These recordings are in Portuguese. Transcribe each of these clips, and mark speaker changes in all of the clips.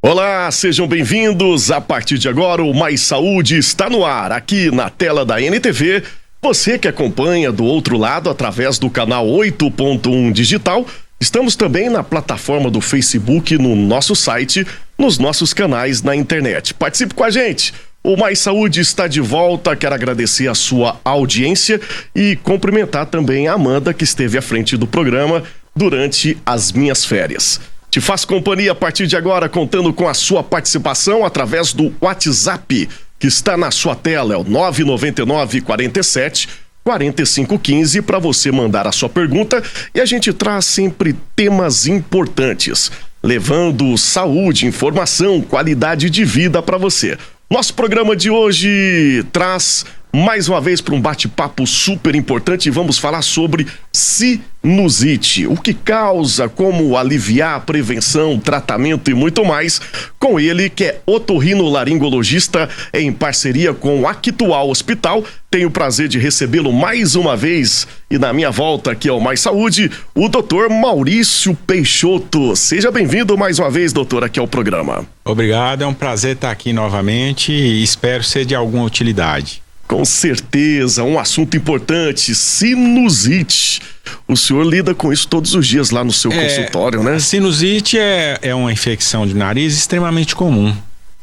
Speaker 1: Olá, sejam bem-vindos. A partir de agora, o Mais Saúde está no ar, aqui na tela da NTV. Você que acompanha do outro lado através do canal 8.1 Digital, estamos também na plataforma do Facebook, no nosso site, nos nossos canais na internet. Participe com a gente. O Mais Saúde está de volta. Quero agradecer a sua audiência e cumprimentar também a Amanda, que esteve à frente do programa durante as minhas férias. Te faço companhia a partir de agora, contando com a sua participação através do WhatsApp, que está na sua tela, é o 999 47 45 15, para você mandar a sua pergunta, e a gente traz sempre temas importantes, levando saúde, informação, qualidade de vida para você. Nosso programa de hoje traz mais uma vez para um bate-papo super importante e vamos falar sobre sinusite, o que causa, como aliviar, prevenção, tratamento e muito mais, com ele que é otorrinolaringologista em parceria com o Actual Hospital. Tenho o prazer de recebê-lo mais uma vez e na minha volta aqui ao Mais Saúde, o Dr. Maurício Peixoto. Seja bem-vindo mais uma vez, doutor, aqui ao programa.
Speaker 2: Obrigado, é um prazer estar aqui novamente e espero ser de alguma utilidade.
Speaker 1: Com certeza, um assunto importante, sinusite. O senhor lida com isso todos os dias lá no seu consultório, né?
Speaker 2: A sinusite é uma infecção de nariz extremamente comum.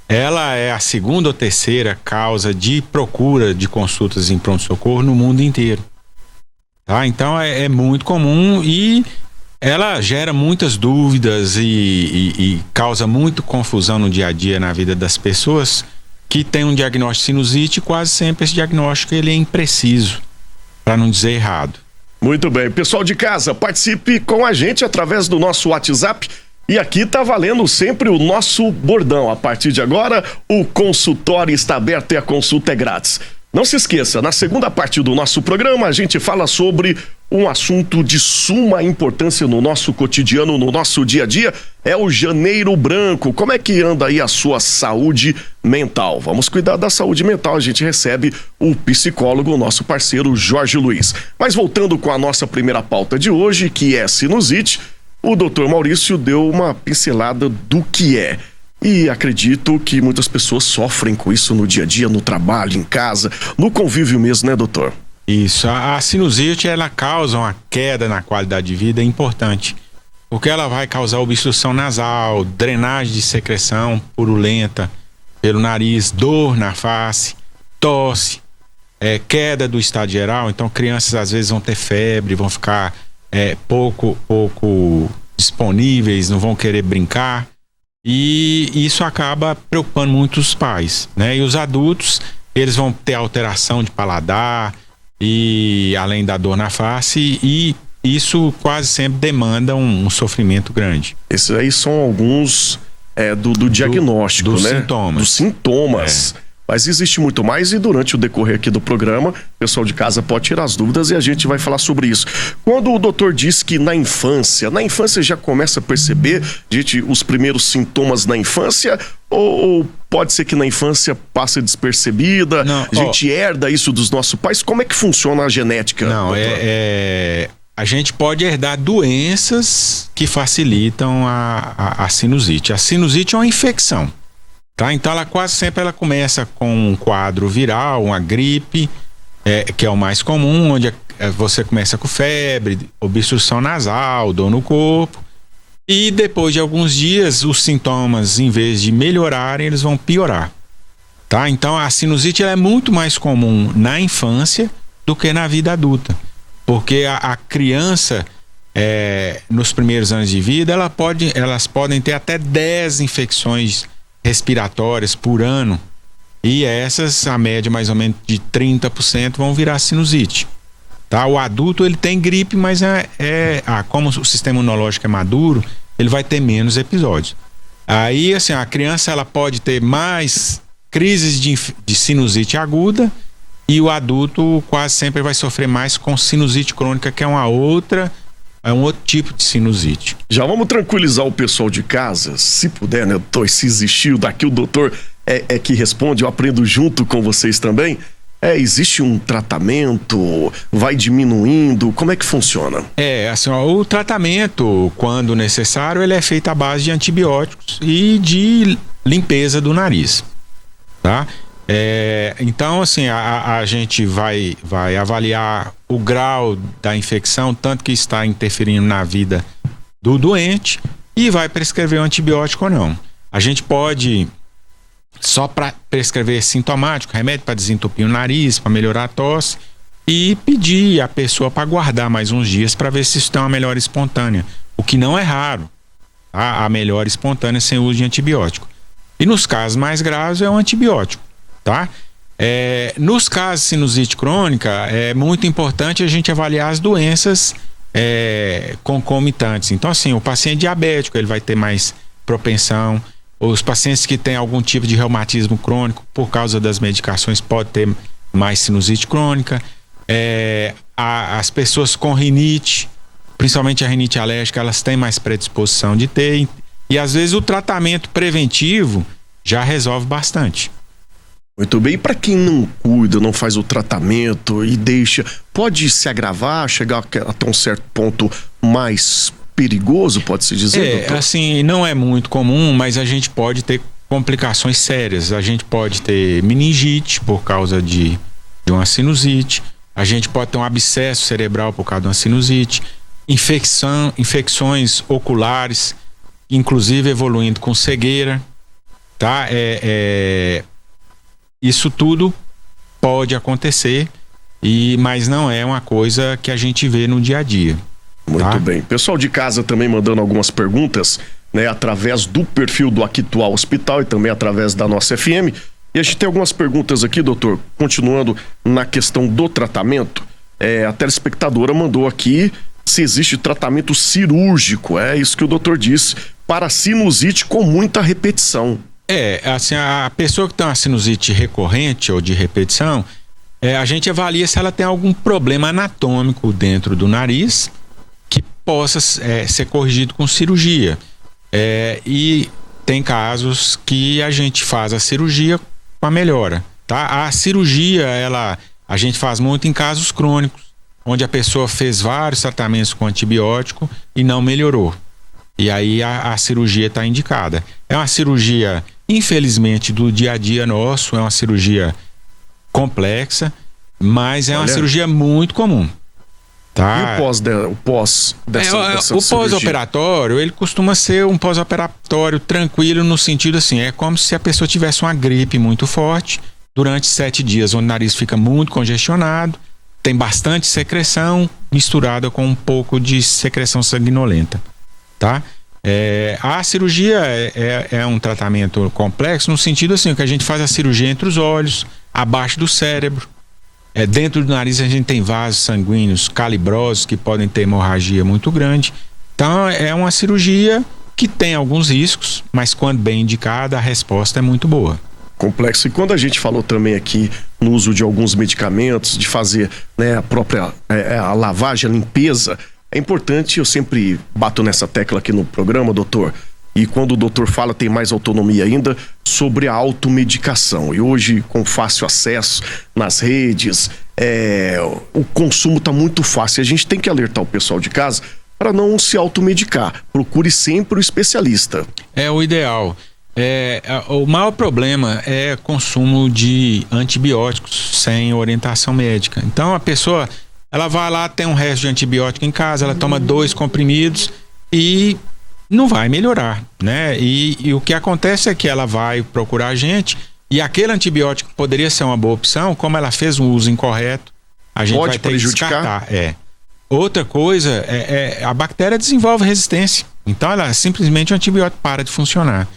Speaker 2: Ela é a segunda ou terceira causa de procura de consultas em pronto-socorro no mundo inteiro. Tá? Então é muito comum e ela gera muitas dúvidas e causa muita confusão no dia a dia na vida das pessoas que tem um diagnóstico de sinusite. Quase sempre esse diagnóstico ele é impreciso, para não dizer errado.
Speaker 1: Muito bem, pessoal de casa, participe com a gente através do nosso WhatsApp. E aqui tá valendo sempre o nosso bordão. A partir de agora, o consultório está aberto e a consulta é grátis. Não se esqueça, na segunda parte do nosso programa, a gente fala sobre um assunto de suma importância no nosso cotidiano, no nosso dia a dia, é o Janeiro Branco. Como é que anda aí a sua saúde mental? Vamos cuidar da saúde mental, a gente recebe o psicólogo, o nosso parceiro Jorge Luiz. Mas voltando com a nossa primeira pauta de hoje, que é sinusite, o doutor Maurício deu uma pincelada do que é. E acredito que muitas pessoas sofrem com isso no dia a dia, no trabalho, em casa, no convívio mesmo, né, doutor?
Speaker 2: Isso, a sinusite ela causa uma queda na qualidade de vida importante, porque ela vai causar obstrução nasal, drenagem de secreção purulenta pelo nariz, dor na face, tosse, queda do estado geral. Então crianças às vezes vão ter febre, vão ficar pouco disponíveis, não vão querer brincar. E isso acaba preocupando muito os pais, né? E os adultos, eles vão ter alteração de paladar e além da dor na face, e isso quase sempre demanda um sofrimento grande.
Speaker 1: Esses aí são alguns do diagnóstico,
Speaker 2: dos
Speaker 1: né?
Speaker 2: Sintomas.
Speaker 1: Dos sintomas. Mas existe muito mais e durante o decorrer aqui do programa, o pessoal de casa pode tirar as dúvidas e a gente vai falar sobre isso. Quando o doutor diz que na infância já começa a perceber, gente, os primeiros sintomas na infância, ou pode ser que na infância passe despercebida, a gente herda isso dos nossos pais? Como é que funciona a genética?
Speaker 2: Não, a gente pode herdar doenças que facilitam a sinusite. A sinusite é uma infecção. Tá? Então ela quase sempre começa com um quadro viral, uma gripe, que é o mais comum, onde você começa com febre, obstrução nasal, dor no corpo, e depois de alguns dias os sintomas, em vez de melhorarem, eles vão piorar. Tá? Então a sinusite ela é muito mais comum na infância do que na vida adulta, porque a criança, nos primeiros anos de vida, elas podem ter até 10 infecções respiratórias por ano, e essas, a média mais ou menos de 30% vão virar sinusite. Tá? O adulto ele tem gripe, mas como o sistema imunológico é maduro, ele vai ter menos episódios. Aí assim, a criança ela pode ter mais crises de sinusite aguda, e o adulto quase sempre vai sofrer mais com sinusite crônica, que é um outro tipo de sinusite.
Speaker 1: Já vamos tranquilizar o pessoal de casa, se puder, né, doutor? Se existiu, daqui o doutor é que responde, eu aprendo junto com vocês também. Existe um tratamento? Vai diminuindo? Como é que funciona?
Speaker 2: Assim, o tratamento, quando necessário, ele é feito à base de antibióticos e de limpeza do nariz, tá? Então, assim, a gente vai avaliar o grau da infecção, tanto que está interferindo na vida do doente, e vai prescrever um antibiótico ou não. A gente pode só prescrever sintomático, remédio para desentupir o nariz, para melhorar a tosse, e pedir a pessoa para aguardar mais uns dias para ver se isso tem uma melhora espontânea, o que não é raro, tá? A melhora espontânea sem uso de antibiótico. E nos casos mais graves é um antibiótico, tá? Nos casos de sinusite crônica, é muito importante a gente avaliar as doenças concomitantes. Então, assim, o paciente diabético, ele vai ter mais propensão. Os pacientes que têm algum tipo de reumatismo crônico, por causa das medicações, pode ter mais sinusite crônica. As pessoas com rinite, principalmente a rinite alérgica, elas têm mais predisposição de ter. E às vezes o tratamento preventivo já resolve bastante.
Speaker 1: Muito bem. E para quem não cuida, não faz o tratamento e deixa, pode se agravar, chegar até um certo ponto mais perigoso, pode-se dizer, doutor?
Speaker 2: Assim, não é muito comum, mas a gente pode ter complicações sérias. A gente pode ter meningite por causa de uma sinusite. A gente pode ter um abscesso cerebral por causa de uma sinusite. Infecções oculares, inclusive evoluindo com cegueira, tá? Isso tudo pode acontecer, mas não é uma coisa que a gente vê no dia a dia.
Speaker 1: Muito bem. Pessoal de casa também mandando algumas perguntas, né, através do perfil do Aquitual Hospital e também através da nossa FM. E a gente tem algumas perguntas aqui, doutor, continuando na questão do tratamento. A telespectadora mandou aqui se existe tratamento cirúrgico, é isso que o doutor disse, para sinusite com muita repetição.
Speaker 2: Assim, a pessoa que tem uma sinusite recorrente ou de repetição, a gente avalia se ela tem algum problema anatômico dentro do nariz que possa ser corrigido com cirurgia. E tem casos que a gente faz a cirurgia com a melhora, tá? A cirurgia, a gente faz muito em casos crônicos, onde a pessoa fez vários tratamentos com antibiótico e não melhorou. E aí a cirurgia está indicada. É uma cirurgia, infelizmente, do dia a dia nosso, é uma cirurgia complexa, mas é uma cirurgia muito comum. Tá?
Speaker 1: E o pós dessa
Speaker 2: o pós-operatório, ele costuma ser um pós-operatório tranquilo, no sentido assim, é como se a pessoa tivesse uma gripe muito forte durante 7 dias, onde o nariz fica muito congestionado, tem bastante secreção misturada com um pouco de secreção sanguinolenta, tá? A cirurgia é um tratamento complexo, no sentido assim, que a gente faz a cirurgia entre os olhos, abaixo do cérebro. Dentro do nariz a gente tem vasos sanguíneos calibrosos que podem ter hemorragia muito grande. Então é uma cirurgia que tem alguns riscos, mas quando bem indicada a resposta é muito boa.
Speaker 1: Complexo. E quando a gente falou também aqui no uso de alguns medicamentos, de fazer, né, a própria a lavagem, a limpeza, é importante, eu sempre bato nessa tecla aqui no programa, doutor, e quando o doutor fala, tem mais autonomia ainda, sobre a automedicação. E hoje, com fácil acesso nas redes, o consumo está muito fácil. A gente tem que alertar o pessoal de casa para não se automedicar. Procure sempre o especialista.
Speaker 2: É o ideal. O maior problema é consumo de antibióticos sem orientação médica. Então a pessoa, ela vai lá, tem um resto de antibiótico em casa, ela toma 2 comprimidos e não vai melhorar, né? E o que acontece é que ela vai procurar a gente e aquele antibiótico poderia ser uma boa opção, como ela fez um uso incorreto, a gente vai ter que descartar. Outra coisa a bactéria desenvolve resistência, então simplesmente o antibiótico para de funcionar.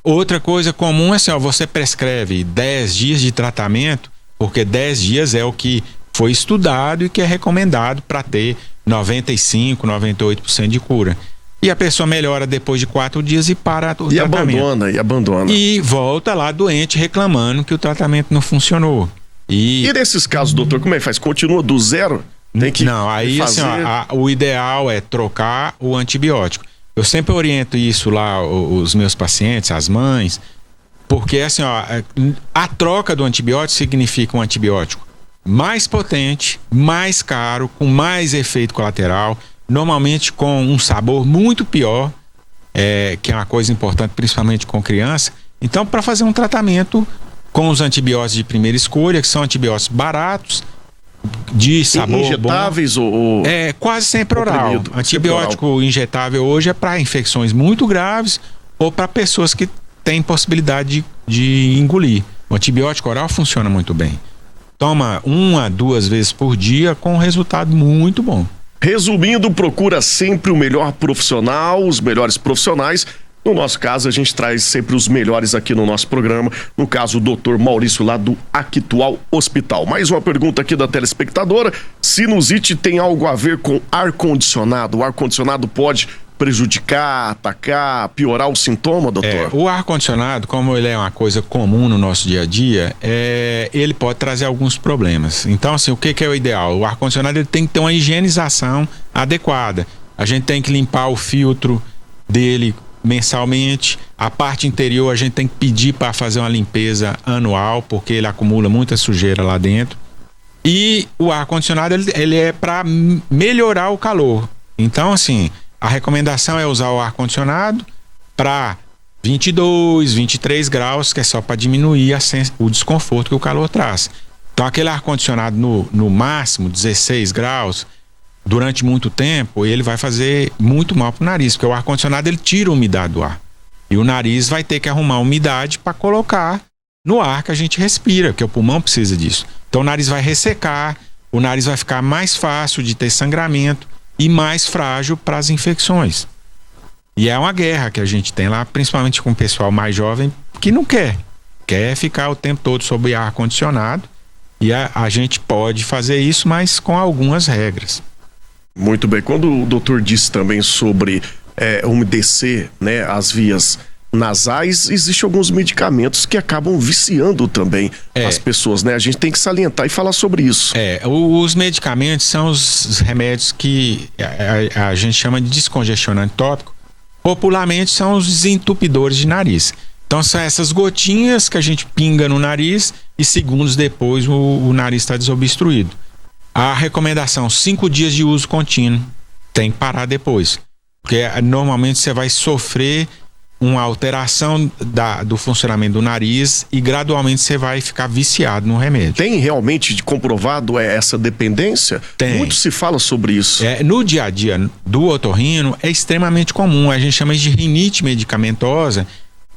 Speaker 2: Outra coisa comum é assim, você prescreve 10 dias de tratamento, porque 10 dias é o que foi estudado e que é recomendado para ter 95%, 98% de cura. E a pessoa melhora depois de 4 dias e para o tratamento.
Speaker 1: E abandona.
Speaker 2: E volta lá doente reclamando que o tratamento não funcionou.
Speaker 1: E nesses casos, doutor, como é que faz? Continua do zero? Tem que
Speaker 2: fazer... assim, o ideal é trocar o antibiótico. Eu sempre oriento isso lá, os meus pacientes, as mães, porque assim, a troca do antibiótico significa um antibiótico mais potente, mais caro, com mais efeito colateral, normalmente com um sabor muito pior, que é uma coisa importante, principalmente com criança. Então, para fazer um tratamento com os antibióticos de primeira escolha, que são antibióticos baratos, de sabor
Speaker 1: injetáveis
Speaker 2: bom,
Speaker 1: ou
Speaker 2: quase sempre oral. Antibiótico
Speaker 1: oral.
Speaker 2: injetável hoje é para infecções muito graves ou para pessoas que têm possibilidade de engolir. O antibiótico oral funciona muito bem. Toma 1 a 2 vezes por dia com um resultado muito bom.
Speaker 1: Resumindo, procura sempre o melhor profissional, os melhores profissionais. No nosso caso, a gente traz sempre os melhores aqui no nosso programa. No caso, o Dr. Maurício, lá do Actual Hospital. Mais uma pergunta aqui da telespectadora. Sinusite tem algo a ver com ar-condicionado? O ar-condicionado pode prejudicar, atacar, piorar o sintoma, doutor?
Speaker 2: O ar-condicionado, como ele é uma coisa comum no nosso dia a dia, ele pode trazer alguns problemas. Então, assim, o que é o ideal? O ar-condicionado ele tem que ter uma higienização adequada. A gente tem que limpar o filtro dele mensalmente. A parte interior a gente tem que pedir para fazer uma limpeza anual, porque ele acumula muita sujeira lá dentro. E o ar-condicionado ele é para melhorar o calor. Então, assim, a recomendação é usar o ar-condicionado para 22, 23 graus, que é só para diminuir o desconforto que o calor traz. Então, aquele ar-condicionado no máximo 16 graus, durante muito tempo, ele vai fazer muito mal pro nariz, porque o ar-condicionado ele tira a umidade do ar. E o nariz vai ter que arrumar umidade para colocar no ar que a gente respira, porque o pulmão precisa disso. Então o nariz vai ressecar, o nariz vai ficar mais fácil de ter sangramento e mais frágil para as infecções. E é uma guerra que a gente tem lá, principalmente com o pessoal mais jovem, que não quer ficar o tempo todo sob ar-condicionado. E a gente pode fazer isso, mas com algumas regras.
Speaker 1: Muito bem. Quando o doutor disse também sobre umedecer, né, as vias nasais, existem alguns medicamentos que acabam viciando também as pessoas, né? A gente tem que salientar e falar sobre isso.
Speaker 2: Os medicamentos são os remédios que a gente chama de descongestionante tópico. Popularmente são os desentupidores de nariz. Então são essas gotinhas que a gente pinga no nariz e segundos depois o nariz está desobstruído. A recomendação, 5 dias de uso contínuo, tem que parar depois, porque normalmente você vai sofrer uma alteração do funcionamento do nariz e gradualmente você vai ficar viciado no remédio.
Speaker 1: Tem realmente comprovado essa dependência?
Speaker 2: Tem.
Speaker 1: Muito se fala sobre isso.
Speaker 2: No dia a dia do otorrino é extremamente comum, a gente chama de rinite medicamentosa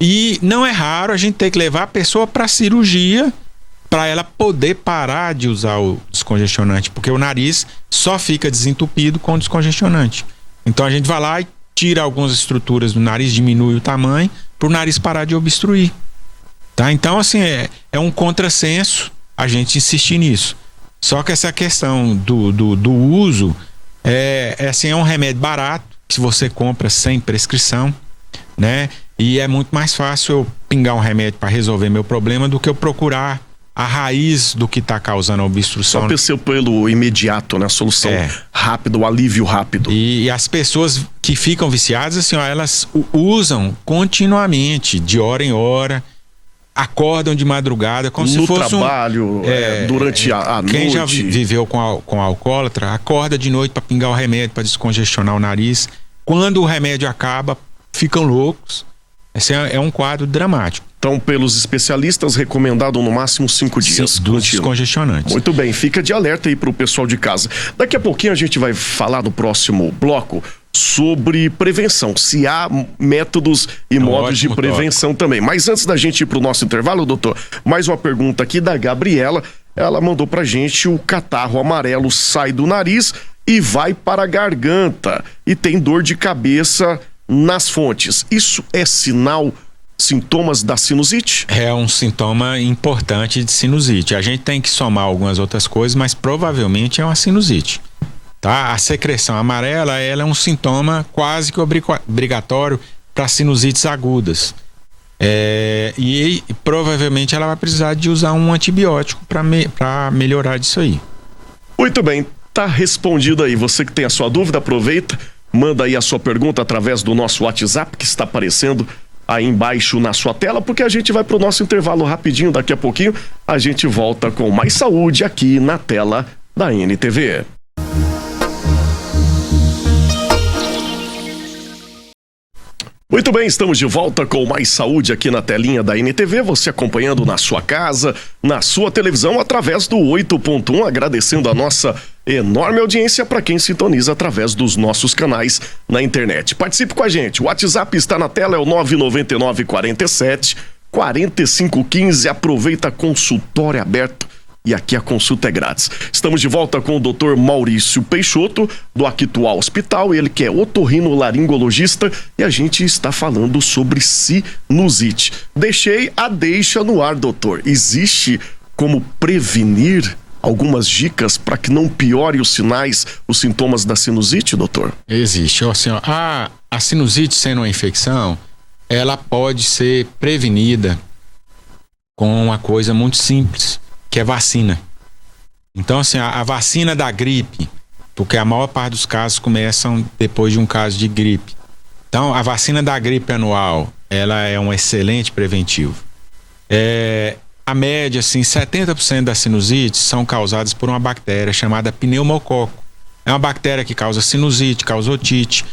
Speaker 2: e não é raro a gente ter que levar a pessoa para cirurgia para ela poder parar de usar o descongestionante, porque o nariz só fica desentupido com o descongestionante. Então a gente vai lá e tira algumas estruturas do nariz, diminui o tamanho, para o nariz parar de obstruir. Tá? Então, assim, é um contrassenso a gente insistir nisso. Só que essa questão do uso assim, é um remédio barato, que você compra sem prescrição, né? E é muito mais fácil eu pingar um remédio para resolver meu problema do que eu procurar a raiz do que está causando a obstrução.
Speaker 1: Só pelo imediato, né? A solução rápida, o alívio rápido.
Speaker 2: E as pessoas que ficam viciadas, assim, elas usam continuamente, de hora em hora, acordam de madrugada, como se fosse
Speaker 1: no trabalho, durante a noite.
Speaker 2: Quem já viveu com alcoólatra, acorda de noite para pingar o remédio, para descongestionar o nariz. Quando o remédio acaba, ficam loucos. Esse é um quadro dramático.
Speaker 1: Então, pelos especialistas, recomendado no máximo 5 dias.
Speaker 2: Do descongestionante.
Speaker 1: Muito bem, fica de alerta aí pro pessoal de casa. Daqui a pouquinho a gente vai falar no próximo bloco sobre prevenção, se há métodos e modos de prevenção também. Mas antes da gente ir pro nosso intervalo, doutor, mais uma pergunta aqui da Gabriela. Ela mandou pra gente: o catarro amarelo sai do nariz e vai para a garganta e tem dor de cabeça nas fontes. Isso é sintomas da sinusite? É
Speaker 2: um sintoma importante de sinusite. A gente tem que somar algumas outras coisas, mas provavelmente é uma sinusite. Tá? A secreção amarela, ela é um sintoma quase que obrigatório para sinusites agudas. E provavelmente ela vai precisar de usar um antibiótico para melhorar disso aí.
Speaker 1: Muito bem, tá respondido aí. Você que tem a sua dúvida, aproveita, manda aí a sua pergunta através do nosso WhatsApp que está aparecendo aí embaixo na sua tela, porque a gente vai pro nosso intervalo rapidinho, daqui a pouquinho a gente volta com mais saúde aqui na tela da NTV. Muito bem, estamos de volta com mais saúde aqui na telinha da NTV, você acompanhando na sua casa, na sua televisão, através do 8.1, agradecendo a nossa enorme audiência para quem sintoniza através dos nossos canais na internet. Participe com a gente, o WhatsApp está na tela, é o 999 47 45 15, aproveita, consultório aberto. E aqui a consulta é grátis. Estamos de volta com o Dr. Maurício Peixoto, do Actual Hospital, ele que é otorrinolaringologista, e a gente está falando sobre sinusite. Deixei a deixa no ar, doutor. Existe como prevenir algumas dicas para que não piore os sinais, os sintomas da sinusite, doutor?
Speaker 2: Existe. Assim, a sinusite sendo uma infecção, ela pode ser prevenida com uma coisa muito simples, que é vacina. Então, assim, a vacina da gripe, porque a maior parte dos casos começam depois de um caso de gripe. Então, a vacina da gripe anual, ela é um excelente preventivo. A média, assim, 70% das sinusites são causadas por uma bactéria chamada pneumococo. É uma bactéria que causa sinusite, causa otite,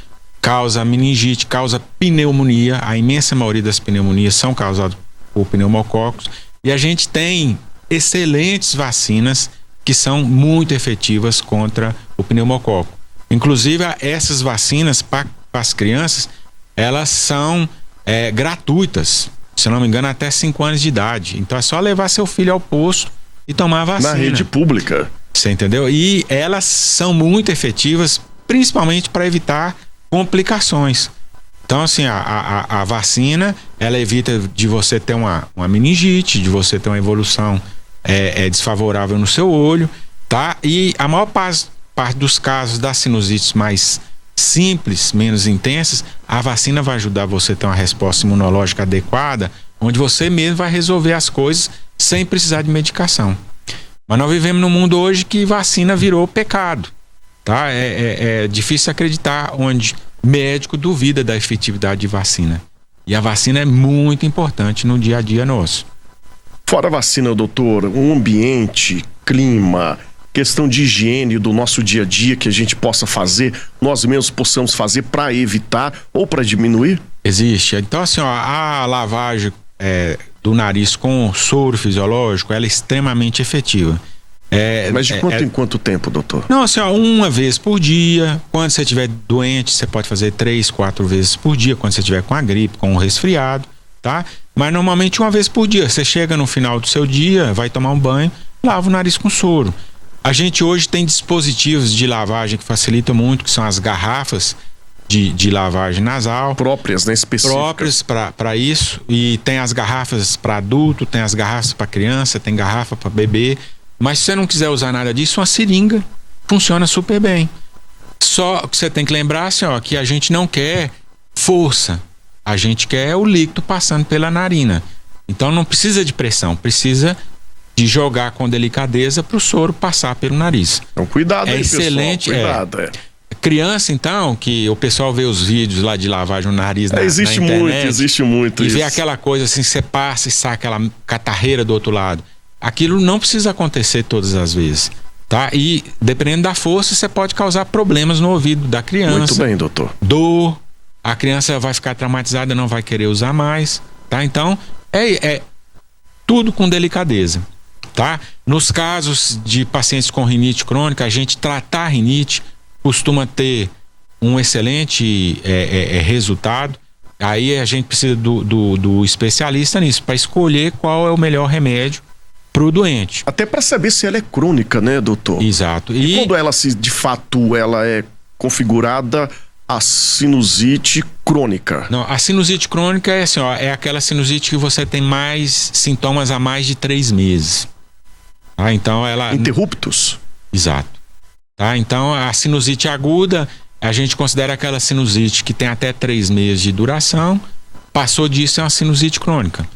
Speaker 2: causa meningite, causa pneumonia. A imensa maioria das pneumonias são causadas por pneumococos. E a gente tem excelentes vacinas que são muito efetivas contra o pneumococo. Inclusive, essas vacinas para as crianças, elas são gratuitas, se não me engano, até 5 anos de idade. Então é só levar seu filho ao posto e tomar a vacina.
Speaker 1: Na rede pública.
Speaker 2: Você entendeu? E elas são muito efetivas, principalmente para evitar complicações. Então, assim, a vacina, ela evita de você ter uma meningite, de você ter uma evolução desfavorável no seu olho, tá? E a maior parte dos casos das sinusites mais simples, menos intensas, a vacina vai ajudar você a ter uma resposta imunológica adequada, onde você mesmo vai resolver as coisas sem precisar de medicação. Mas nós vivemos num mundo hoje que vacina virou pecado, tá? É difícil acreditar onde médico duvida da efetividade de vacina. E a vacina é muito importante no dia a dia nosso.
Speaker 1: Fora a vacina, doutor, um ambiente, clima, questão de higiene do nosso dia a dia que a gente possa fazer, nós mesmos possamos fazer para evitar ou para diminuir?
Speaker 2: Existe. Então, assim, a lavagem do nariz com soro fisiológico, ela é extremamente efetiva.
Speaker 1: Mas de quanto em quanto tempo, doutor?
Speaker 2: Não, assim, uma vez por dia. Quando você estiver doente, você pode fazer 3, 4 vezes por dia, quando você estiver com a gripe, com um resfriado, tá? Mas normalmente uma vez por dia. Você chega no final do seu dia, vai tomar um banho, lava o nariz com soro. A gente hoje tem dispositivos de lavagem que facilitam muito, que são as garrafas de lavagem nasal.
Speaker 1: Próprias, né? Específicas.
Speaker 2: Próprias para isso. E tem as garrafas para adulto, tem as garrafas para criança, tem garrafa para bebê. Mas se você não quiser usar nada disso, uma seringa funciona super bem. Só que você tem que lembrar assim, que a gente não quer força. A gente quer o líquido passando pela narina. Então não precisa de pressão, precisa de jogar com delicadeza para o soro passar pelo nariz.
Speaker 1: Então cuidado aí,
Speaker 2: excelente,
Speaker 1: pessoal. Cuidado,
Speaker 2: Criança, então, que o pessoal vê os vídeos lá de lavagem no nariz na internet.
Speaker 1: Existe muito
Speaker 2: e
Speaker 1: isso.
Speaker 2: Vê aquela coisa assim, você passa e sai aquela catarreira do outro lado. Aquilo não precisa acontecer todas as vezes, tá? E dependendo da força, você pode causar problemas no ouvido da criança.
Speaker 1: Muito bem, doutor.
Speaker 2: Dor, a criança vai ficar traumatizada, não vai querer usar mais, tá? Então, tudo com delicadeza, tá? Nos casos de pacientes com rinite crônica, a gente tratar a rinite costuma ter um excelente resultado. Aí a gente precisa do especialista nisso, para escolher qual é o melhor remédio pro doente.
Speaker 1: Até para saber se ela é crônica, né, doutor?
Speaker 2: Exato.
Speaker 1: E quando ela, se de fato ela é configurada a sinusite crônica?
Speaker 2: Não, a sinusite crônica é assim, é aquela sinusite que você tem mais sintomas há mais de 3 meses. Tá? Então ela...
Speaker 1: Interruptos?
Speaker 2: Exato. Tá? Então a sinusite aguda, a gente considera aquela sinusite que tem até 3 meses de duração. Passou disso, é uma sinusite crônica.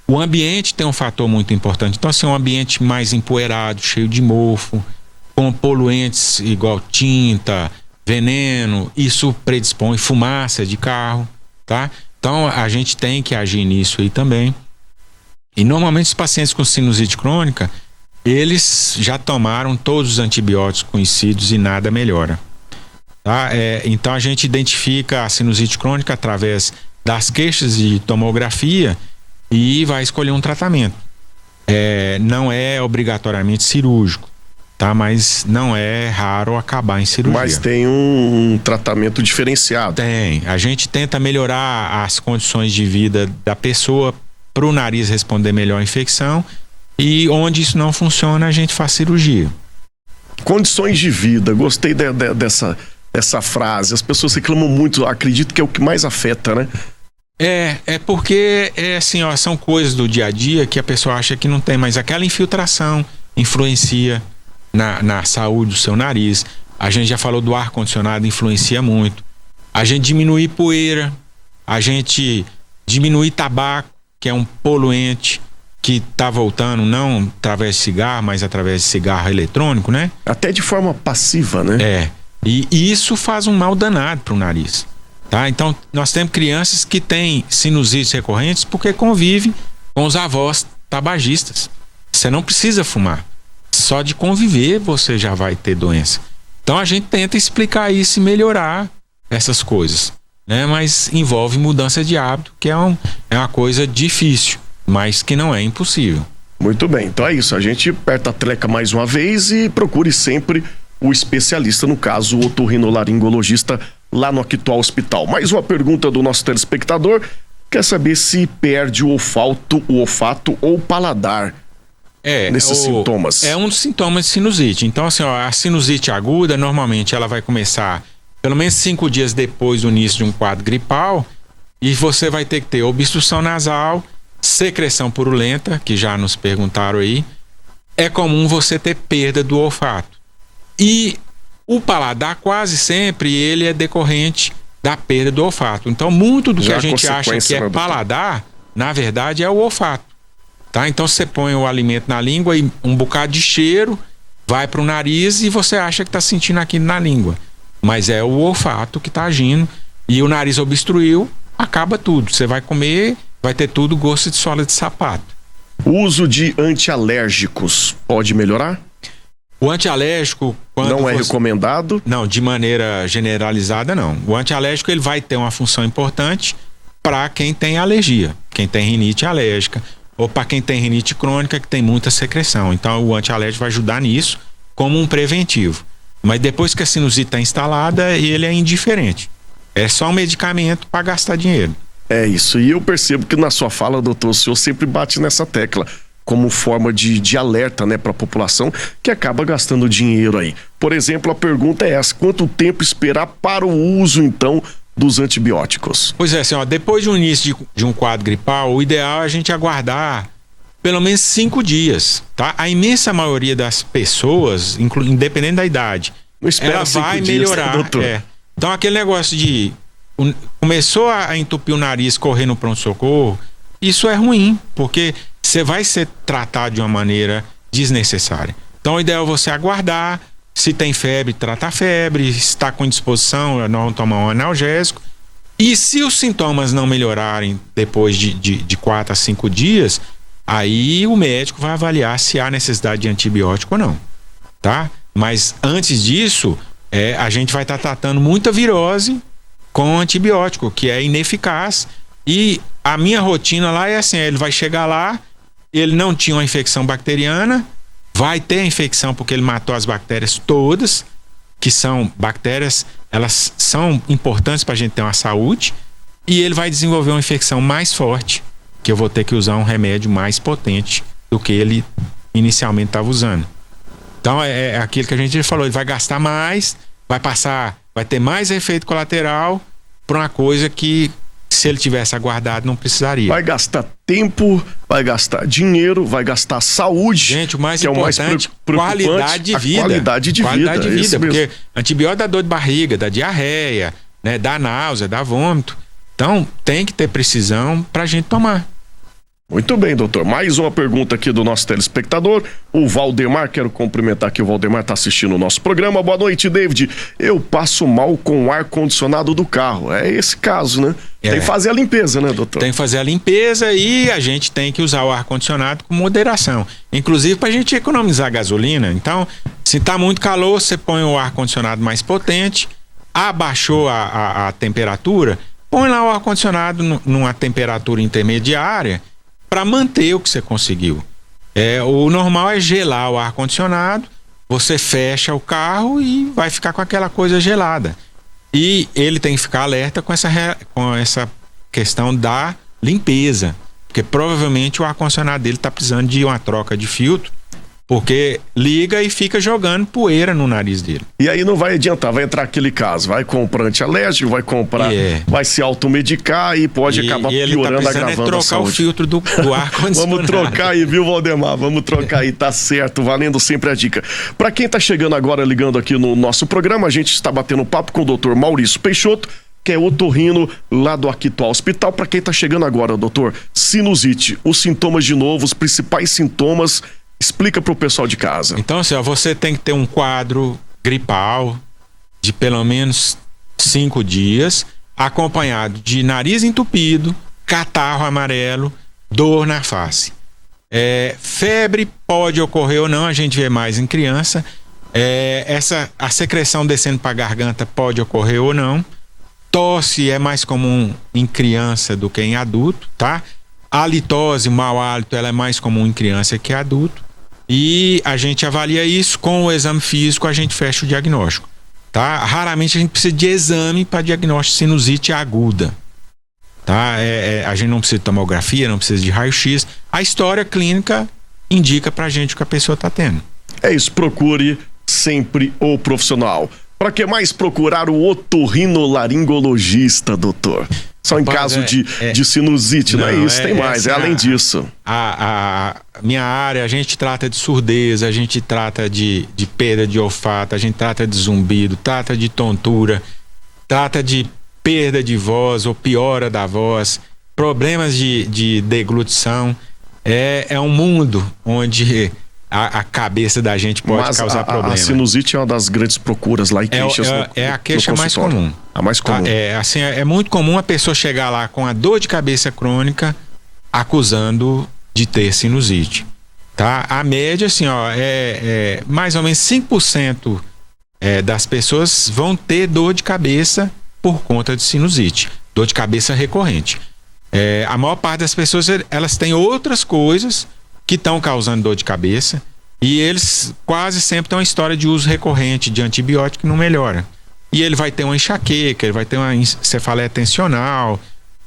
Speaker 2: O ambiente tem um fator muito importante. Então, assim, um ambiente mais empoeirado, cheio de mofo, com poluentes igual tinta, veneno, isso predispõe fumaça de carro, tá? Então a gente tem que agir nisso aí também. E normalmente os pacientes com sinusite crônica, eles já tomaram todos os antibióticos conhecidos e nada melhora. Tá? Então a gente identifica a sinusite crônica através das queixas de tomografia e vai escolher um tratamento. Não é obrigatoriamente cirúrgico, tá? Mas não é raro acabar em cirurgia.
Speaker 1: Mas tem um tratamento diferenciado.
Speaker 2: Tem. A gente tenta melhorar as condições de vida da pessoa para o nariz responder melhor à infecção, e onde isso não funciona a gente faz cirurgia.
Speaker 1: Condições de vida, gostei dessa frase. As pessoas reclamam muito, acredito que é o que mais afeta, né?
Speaker 2: Porque assim, ó, são coisas do dia a dia que a pessoa acha que não tem, mas aquela infiltração influencia na saúde do seu nariz. A gente já falou do ar-condicionado, influencia muito. A gente diminui poeira, a gente diminui tabaco, que é um poluente que está voltando não através de cigarro, mas através de cigarro eletrônico, né?
Speaker 1: Até de forma passiva, né?
Speaker 2: E isso faz um mal danado para o nariz, tá? Então, nós temos crianças que têm sinusites recorrentes porque convivem com os avós tabagistas. Você não precisa fumar. Só de conviver você já vai ter doença. Então, a gente tenta explicar isso e melhorar essas coisas, né? Mas envolve mudança de hábito, que é uma coisa difícil, mas que não é impossível.
Speaker 1: Muito bem, então é isso, a gente aperta a treca mais uma vez e procure sempre o especialista, no caso o otorrinolaringologista lá no Actual Hospital. Mais uma pergunta do nosso telespectador, quer saber se perde o olfato ou paladar nesses sintomas.
Speaker 2: É um dos sintomas de sinusite. Então assim, ó, a sinusite aguda normalmente ela vai começar pelo menos 5 dias depois do início de um quadro gripal, e você vai ter que ter obstrução nasal, secreção purulenta, que já nos perguntaram aí. É comum você ter perda do olfato. E o paladar, quase sempre, ele é decorrente da perda do olfato. Então, muito do que a gente acha que é paladar, na verdade, é o olfato. Tá? Então, você põe o alimento na língua e um bocado de cheiro vai para o nariz e você acha que está sentindo aquilo na língua. Mas é o olfato que está agindo, e o nariz obstruiu, acaba tudo. Você vai comer, vai ter tudo gosto de sola de sapato.
Speaker 1: O uso de antialérgicos pode melhorar?
Speaker 2: O antialérgico, quando
Speaker 1: não é recomendado?
Speaker 2: Não, de maneira generalizada não. O antialérgico ele vai ter uma função importante para quem tem alergia, quem tem rinite alérgica, ou para quem tem rinite crônica que tem muita secreção. Então o antialérgico vai ajudar nisso como um preventivo. Mas depois que a sinusite está instalada, ele é indiferente. É só um medicamento para gastar dinheiro.
Speaker 1: É isso. E eu percebo que na sua fala, doutor, o senhor sempre bate nessa tecla como forma de alerta, né, para a população que acaba gastando dinheiro aí. Por exemplo, a pergunta é essa: quanto tempo esperar para o uso, então, dos antibióticos?
Speaker 2: Pois é, assim, ó, depois do início de um quadro gripal, o ideal é a gente aguardar pelo menos 5 dias, tá? A imensa maioria das pessoas, independente da idade, ela vai melhorar.
Speaker 1: Né, doutor?
Speaker 2: Então aquele negócio de começou a entupir o nariz, correr no pronto-socorro, isso é ruim, porque você vai ser tratado de uma maneira desnecessária. Então o ideal é você aguardar. Se tem febre, trata a febre. Se está com indisposição, nós vamos tomar um analgésico. E se os sintomas não melhorarem depois de 4 a 5 dias, aí o médico vai avaliar se há necessidade de antibiótico ou não, tá? Mas antes disso, a gente vai estar tratando muita virose com antibiótico, que é ineficaz. E a minha rotina lá é assim: ele vai chegar lá, ele não tinha uma infecção bacteriana, vai ter a infecção porque ele matou as bactérias todas, que são bactérias, elas são importantes para a gente ter uma saúde, e ele vai desenvolver uma infecção mais forte, que eu vou ter que usar um remédio mais potente do que ele inicialmente estava usando. Então é aquilo que a gente falou, ele vai gastar mais, vai ter mais efeito colateral para uma coisa que, se ele tivesse aguardado, não precisaria.
Speaker 1: Vai gastar tempo, vai gastar dinheiro, vai gastar saúde.
Speaker 2: Gente, o mais importante, qualidade de vida.
Speaker 1: Qualidade de vida,
Speaker 2: porque antibiótico dá dor de barriga, dá diarreia, né, dá náusea, dá vômito. Então, tem que ter precisão pra gente tomar.
Speaker 1: Muito bem, doutor. Mais uma pergunta aqui do nosso telespectador, o Valdemar. Quero cumprimentar aqui, o Valdemar está assistindo o nosso programa. Boa noite, David. Eu passo mal com o ar-condicionado do carro. É esse caso, né? Tem que fazer a limpeza, né, doutor?
Speaker 2: Tem que fazer a limpeza e a gente tem que usar o ar-condicionado com moderação. Inclusive para a gente economizar gasolina. Então, se está muito calor, você põe o ar-condicionado mais potente, abaixou a temperatura, põe lá o ar-condicionado numa temperatura intermediária para manter o que você conseguiu. O normal é gelar o ar-condicionado, você fecha o carro e vai ficar com aquela coisa gelada. E ele tem que ficar alerta com essa questão da limpeza, porque provavelmente o ar-condicionado dele está precisando de uma troca de filtro, porque liga e fica jogando poeira no nariz dele.
Speaker 1: E aí não vai adiantar, vai entrar aquele caso, vai comprar antialérgico, vai comprar, vai se automedicar e pode acabar piorando, agravando
Speaker 2: trocar
Speaker 1: a saúde.
Speaker 2: O filtro do ar-condicionado.
Speaker 1: Vamos trocar aí, viu, Valdemar? Vamos trocar aí, tá certo, valendo sempre a dica. Pra quem tá chegando agora, ligando aqui no nosso programa, a gente está batendo papo com o Dr. Maurício Peixoto, que é otorrino lá do Actual Hospital. Pra quem tá chegando agora, doutor, sinusite, os sintomas de novo, os principais sintomas. Explica para o pessoal de casa.
Speaker 2: Então, assim, você tem que ter um quadro gripal de pelo menos 5 dias, acompanhado de nariz entupido, catarro amarelo, dor na face. Febre pode ocorrer ou não, a gente vê mais em criança. A secreção descendo para a garganta pode ocorrer ou não. Tosse é mais comum em criança do que em adulto, tá? A halitose, mau hálito, ela é mais comum em criança que em adulto. E a gente avalia isso com o exame físico, a gente fecha o diagnóstico, tá? Raramente a gente precisa de exame para diagnóstico de sinusite aguda, tá? A gente não precisa de tomografia, não precisa de raio-x. A história clínica indica pra gente o que a pessoa tá tendo.
Speaker 1: É isso, procure sempre o profissional. Para que mais procurar o otorrinolaringologista, doutor? Só em caso de sinusite, não é isso? Tem mais, além disso.
Speaker 2: A minha área, a gente trata de surdez, a gente trata de perda de olfato, a gente trata de zumbido, trata de tontura, trata de perda de voz ou piora da voz, problemas de deglutição. É um mundo onde a cabeça da gente pode causar problema.
Speaker 1: A sinusite é uma das grandes procuras lá e queixas
Speaker 2: a queixa mais comum.
Speaker 1: A mais comum.
Speaker 2: É muito comum a pessoa chegar lá com a dor de cabeça crônica acusando de ter sinusite, tá? A média, assim, mais ou menos 5% das pessoas vão ter dor de cabeça por conta de sinusite, dor de cabeça recorrente. A maior parte das pessoas, elas têm outras coisas que estão causando dor de cabeça e eles quase sempre têm uma história de uso recorrente de antibiótico que não melhora. E ele vai ter uma enxaqueca, ele vai ter uma cefaleia tensional,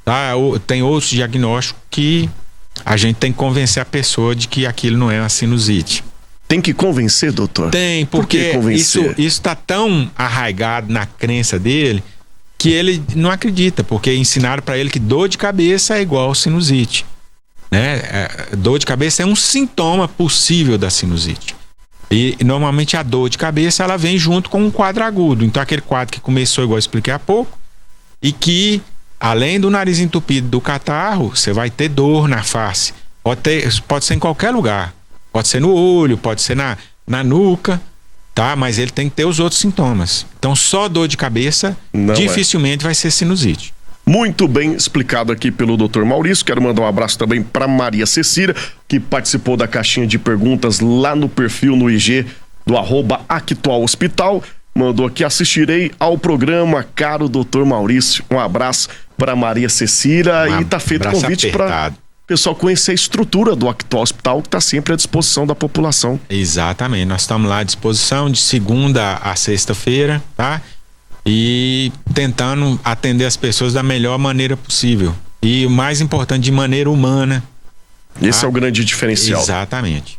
Speaker 2: tá? Tem outros diagnósticos que a gente tem que convencer a pessoa de que aquilo não é uma sinusite.
Speaker 1: Tem que convencer, doutor?
Speaker 2: Tem, porque isso está tão arraigado na crença dele que ele não acredita, porque ensinaram para ele que dor de cabeça é igual sinusite. Né? Dor de cabeça é um sintoma possível da sinusite. E normalmente a dor de cabeça ela vem junto com um quadro agudo. Então aquele quadro que começou, igual eu expliquei há pouco, e que além do nariz entupido, do catarro, você vai ter dor na face. Pode ser em qualquer lugar. Pode ser no olho, pode ser na nuca, tá? Mas ele tem que ter os outros sintomas. Então só dor de cabeça dificilmente vai ser sinusite.
Speaker 1: Muito bem explicado aqui pelo Dr. Maurício. Quero mandar um abraço também para Maria Cecília, que participou da caixinha de perguntas lá no perfil no IG do @Actual Hospital. Mandou aqui: assistirei ao programa, caro Dr. Maurício. Um abraço para Maria Cecília e tá feito o convite para o pessoal conhecer a estrutura do Actual Hospital, que está sempre à disposição da população.
Speaker 2: Exatamente, nós estamos lá à disposição de segunda a sexta-feira, tá? E tentando atender as pessoas da melhor maneira possível. E o mais importante, de maneira humana.
Speaker 1: Esse é o grande diferencial.
Speaker 2: Exatamente.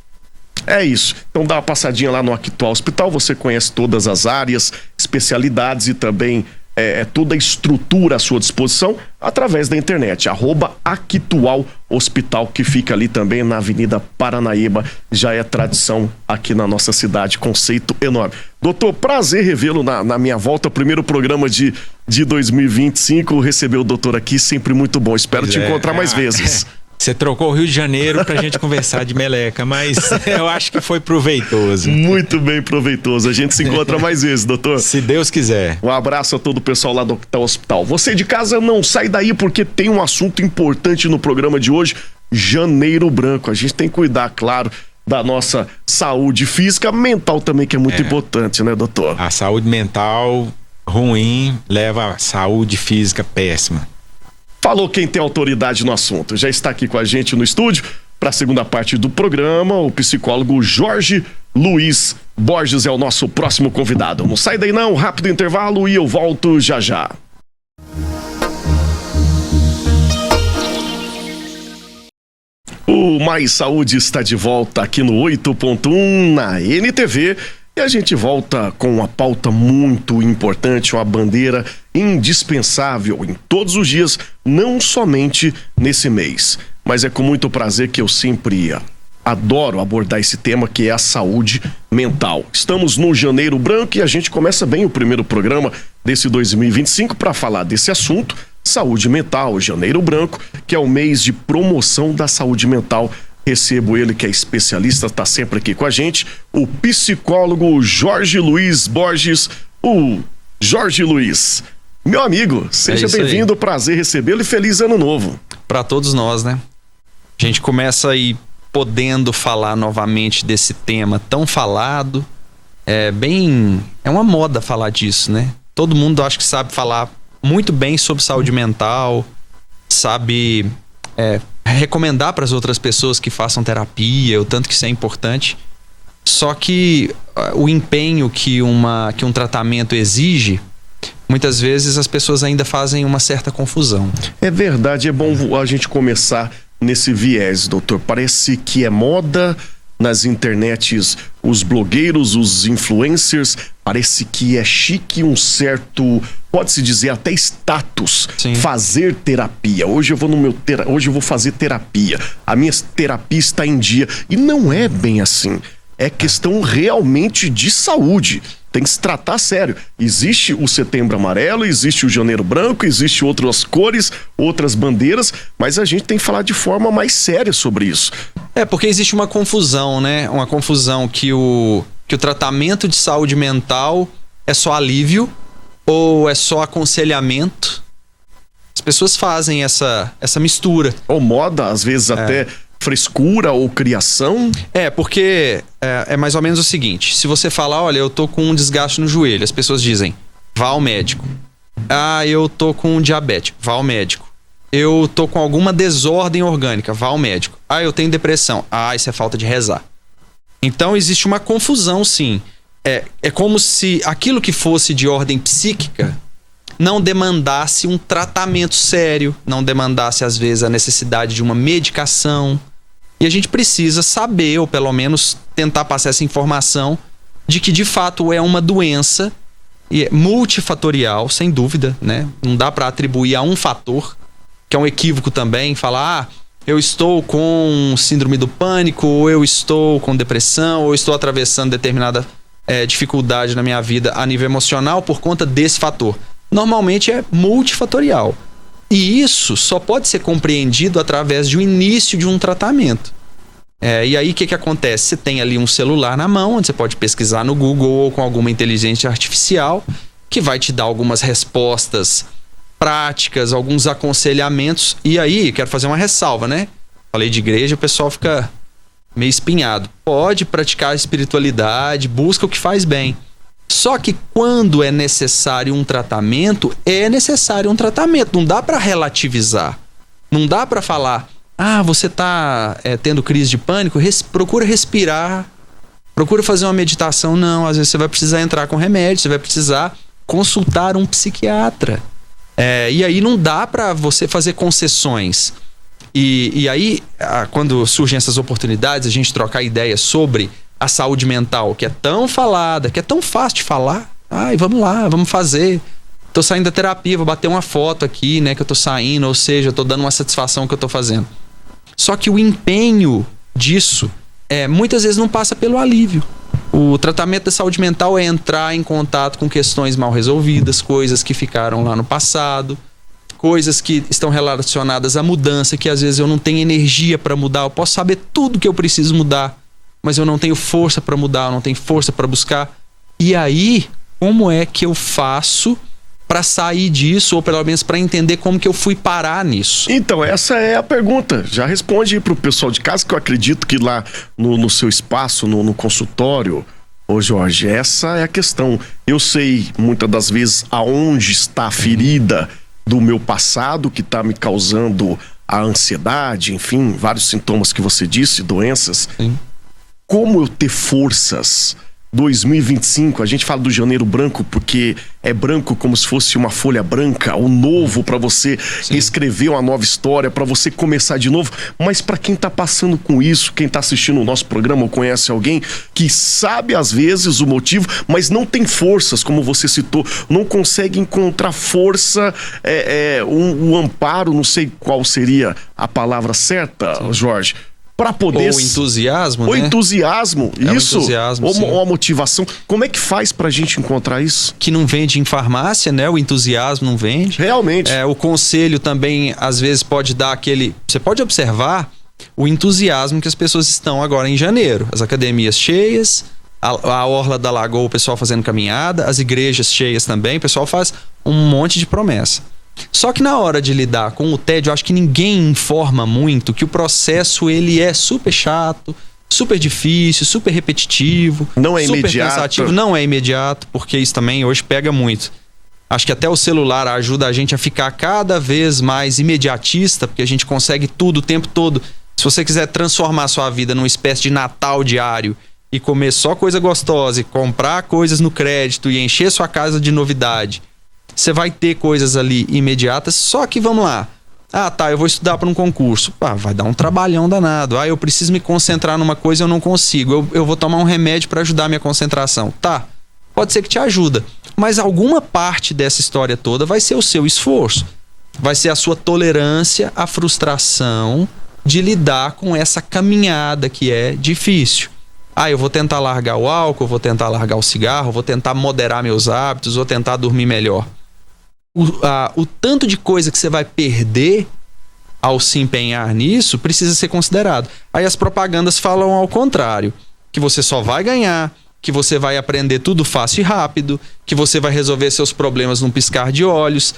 Speaker 1: É isso. Então dá uma passadinha lá no Actual Hospital, você conhece todas as áreas, especialidades e também toda a estrutura à sua disposição através da internet, @Actual Hospital, que fica ali também na Avenida Paranaíba. Já é tradição aqui na nossa cidade, conceito enorme. Doutor, prazer revê-lo na minha volta, primeiro programa de 2025, receber o doutor aqui, sempre muito bom, espero te encontrar mais vezes.
Speaker 2: Você trocou o Rio de Janeiro pra gente conversar de meleca, mas eu acho que foi proveitoso.
Speaker 1: Muito bem proveitoso. A gente se encontra mais vezes, doutor.
Speaker 2: Se Deus quiser.
Speaker 1: Um abraço a todo o pessoal lá do hospital. Você de casa não sai daí porque tem um assunto importante no programa de hoje, Janeiro Branco. A gente tem que cuidar, claro, da nossa saúde física, mental também, que é muito importante, né, doutor?
Speaker 2: A saúde mental ruim leva a saúde física péssima.
Speaker 1: Falou quem tem autoridade no assunto. Já está aqui com a gente no estúdio para a segunda parte do programa. O psicólogo Jorge Luiz Borges é o nosso próximo convidado. Não sai daí não, rápido intervalo e eu volto já já. O Mais Saúde está de volta aqui no 8.1 na NTV. E a gente volta com uma pauta muito importante, uma bandeira indispensável em todos os dias, não somente nesse mês. Mas é com muito prazer que eu sempre adoro abordar esse tema, que é a saúde mental. Estamos no Janeiro Branco e a gente começa bem o primeiro programa desse 2025 para falar desse assunto, saúde mental, Janeiro Branco, que é o mês de promoção da saúde mental. Recebo ele, que é especialista, está sempre aqui com a gente, o psicólogo Jorge Luiz Borges. O Jorge Luiz, meu amigo, seja bem-vindo, prazer recebê-lo e feliz ano novo.
Speaker 3: Para todos nós, né? A gente começa aí podendo falar novamente desse tema tão falado. É uma moda falar disso, né? Todo mundo acho que sabe falar muito bem sobre saúde mental, sabe recomendar para as outras pessoas que façam terapia, o tanto que isso é importante. Só que o empenho que um tratamento exige, muitas vezes as pessoas ainda fazem uma certa confusão.
Speaker 1: É verdade, é bom a gente começar nesse viés, doutor. Parece que é moda nas internets, os blogueiros, os influencers, parece que é chique, um certo, pode-se dizer até status. Sim. Fazer terapia. Hoje eu vou fazer terapia. A minha terapia está em dia. E não é bem assim. É questão realmente de saúde. Tem que se tratar a sério. Existe o Setembro Amarelo, existe o Janeiro Branco, existe outras cores, outras bandeiras, mas a gente tem que falar de forma mais séria sobre isso.
Speaker 3: Porque existe uma confusão, né? Uma confusão que o tratamento de saúde mental é só alívio ou é só aconselhamento. As pessoas fazem essa mistura.
Speaker 1: Ou moda, às vezes até frescura ou criação.
Speaker 3: Porque é mais ou menos o seguinte: se você falar, olha, eu tô com um desgaste no joelho, as pessoas dizem, vá ao médico. Eu tô com um diabetes, vá ao médico. Eu tô com alguma desordem orgânica, vá ao médico. Eu tenho depressão. Isso é falta de rezar. Então existe uma confusão, sim. É como se aquilo que fosse de ordem psíquica não demandasse um tratamento sério, não demandasse às vezes a necessidade de uma medicação. E a gente precisa saber, ou pelo menos tentar passar essa informação, de que de fato é uma doença multifatorial, sem dúvida, né? Não dá para atribuir a um fator, que é um equívoco também, falar, eu estou com síndrome do pânico, ou eu estou com depressão, ou estou atravessando determinada dificuldade na minha vida a nível emocional por conta desse fator. Normalmente é multifatorial. E isso só pode ser compreendido através do início de um tratamento. E aí o que acontece? Você tem ali um celular na mão, onde você pode pesquisar no Google ou com alguma inteligência artificial, que vai te dar algumas respostas práticas, alguns aconselhamentos. E aí, quero fazer uma ressalva, né? Falei de igreja, o pessoal fica meio espinhado. Pode praticar a espiritualidade, busca o que faz bem. Só que quando é necessário um tratamento, é necessário um tratamento. Não dá para relativizar. Não dá para falar, você tá tendo crise de pânico, procura respirar, procura fazer uma meditação. Não, às vezes você vai precisar entrar com remédio, você vai precisar consultar um psiquiatra. E aí não dá para você fazer concessões. E aí, quando surgem essas oportunidades, a gente trocar ideias sobre a saúde mental, que é tão falada, que é tão fácil de falar. Vamos lá, vamos fazer. Tô saindo da terapia, vou bater uma foto aqui, né, que eu tô saindo, ou seja, eu tô dando uma satisfação que eu tô fazendo. Só que o empenho disso, muitas vezes não passa pelo alívio. O tratamento da saúde mental é entrar em contato com questões mal resolvidas, coisas que ficaram lá no passado, coisas que estão relacionadas à mudança, que às vezes eu não tenho energia para mudar, eu posso saber tudo que eu preciso mudar, mas eu não tenho força para mudar, eu não tenho força para buscar. E aí, como é que eu faço para sair disso, ou pelo menos para entender como que eu fui parar nisso?
Speaker 1: Então, essa é a pergunta. Já responde aí pro pessoal de casa, que eu acredito que lá no seu espaço, no consultório, ô Jorge, essa é a questão. Eu sei, muitas das vezes, aonde está a ferida do meu passado, que está me causando a ansiedade, enfim, vários sintomas que você disse, doenças.
Speaker 3: Sim. Como
Speaker 1: eu ter forças? 2025, a gente fala do janeiro branco porque é branco como se fosse uma folha branca, o novo para você escrever uma nova história, para você começar de novo. Mas para quem tá passando com isso, quem tá assistindo o nosso programa ou conhece alguém que sabe às vezes o motivo, mas não tem forças, como você citou, não consegue encontrar força, um amparo, não sei qual seria a palavra certa, Jorge, para poder...
Speaker 3: Ou entusiasmo,
Speaker 1: ou
Speaker 3: né?
Speaker 1: Entusiasmo, isso.
Speaker 3: Entusiasmo,
Speaker 1: ou a motivação. Como é que faz pra gente encontrar isso?
Speaker 3: Que não vende em farmácia, né? O entusiasmo não vende.
Speaker 1: Realmente.
Speaker 3: O conselho também, às vezes, pode dar aquele... Você pode observar o entusiasmo que as pessoas estão agora em janeiro. As academias cheias, a orla da lagoa, o pessoal fazendo caminhada, as igrejas cheias também, o pessoal faz um monte de promessa. Só que na hora de lidar com o tédio, eu acho que ninguém informa muito que o processo ele é super chato, super difícil, super repetitivo,
Speaker 1: não é
Speaker 3: super
Speaker 1: imediato.
Speaker 3: cansativo, não é imediato, porque isso também hoje pega muito. Acho que até o celular ajuda a gente a ficar cada vez mais imediatista, porque a gente consegue tudo o tempo todo. Se você quiser transformar a sua vida numa espécie de Natal diário e comer só coisa gostosa, e comprar coisas no crédito e encher sua casa de novidade, você vai ter coisas ali imediatas, só que vamos lá. Ah, tá, eu vou estudar para um concurso. Vai dar um trabalhão danado. Eu preciso me concentrar numa coisa e eu não consigo. Eu vou tomar um remédio para ajudar a minha concentração. Tá, pode ser que te ajuda. Mas alguma parte dessa história toda vai ser o seu esforço. Vai ser a sua tolerância à frustração de lidar com essa caminhada que é difícil. Eu vou tentar largar o álcool, vou tentar largar o cigarro, vou tentar moderar meus hábitos, vou tentar dormir melhor. O tanto de coisa que você vai perder ao se empenhar nisso precisa ser considerado. Aí as propagandas falam ao contrário, que você só vai ganhar, que você vai aprender tudo fácil e rápido, que você vai resolver seus problemas num piscar de olhos.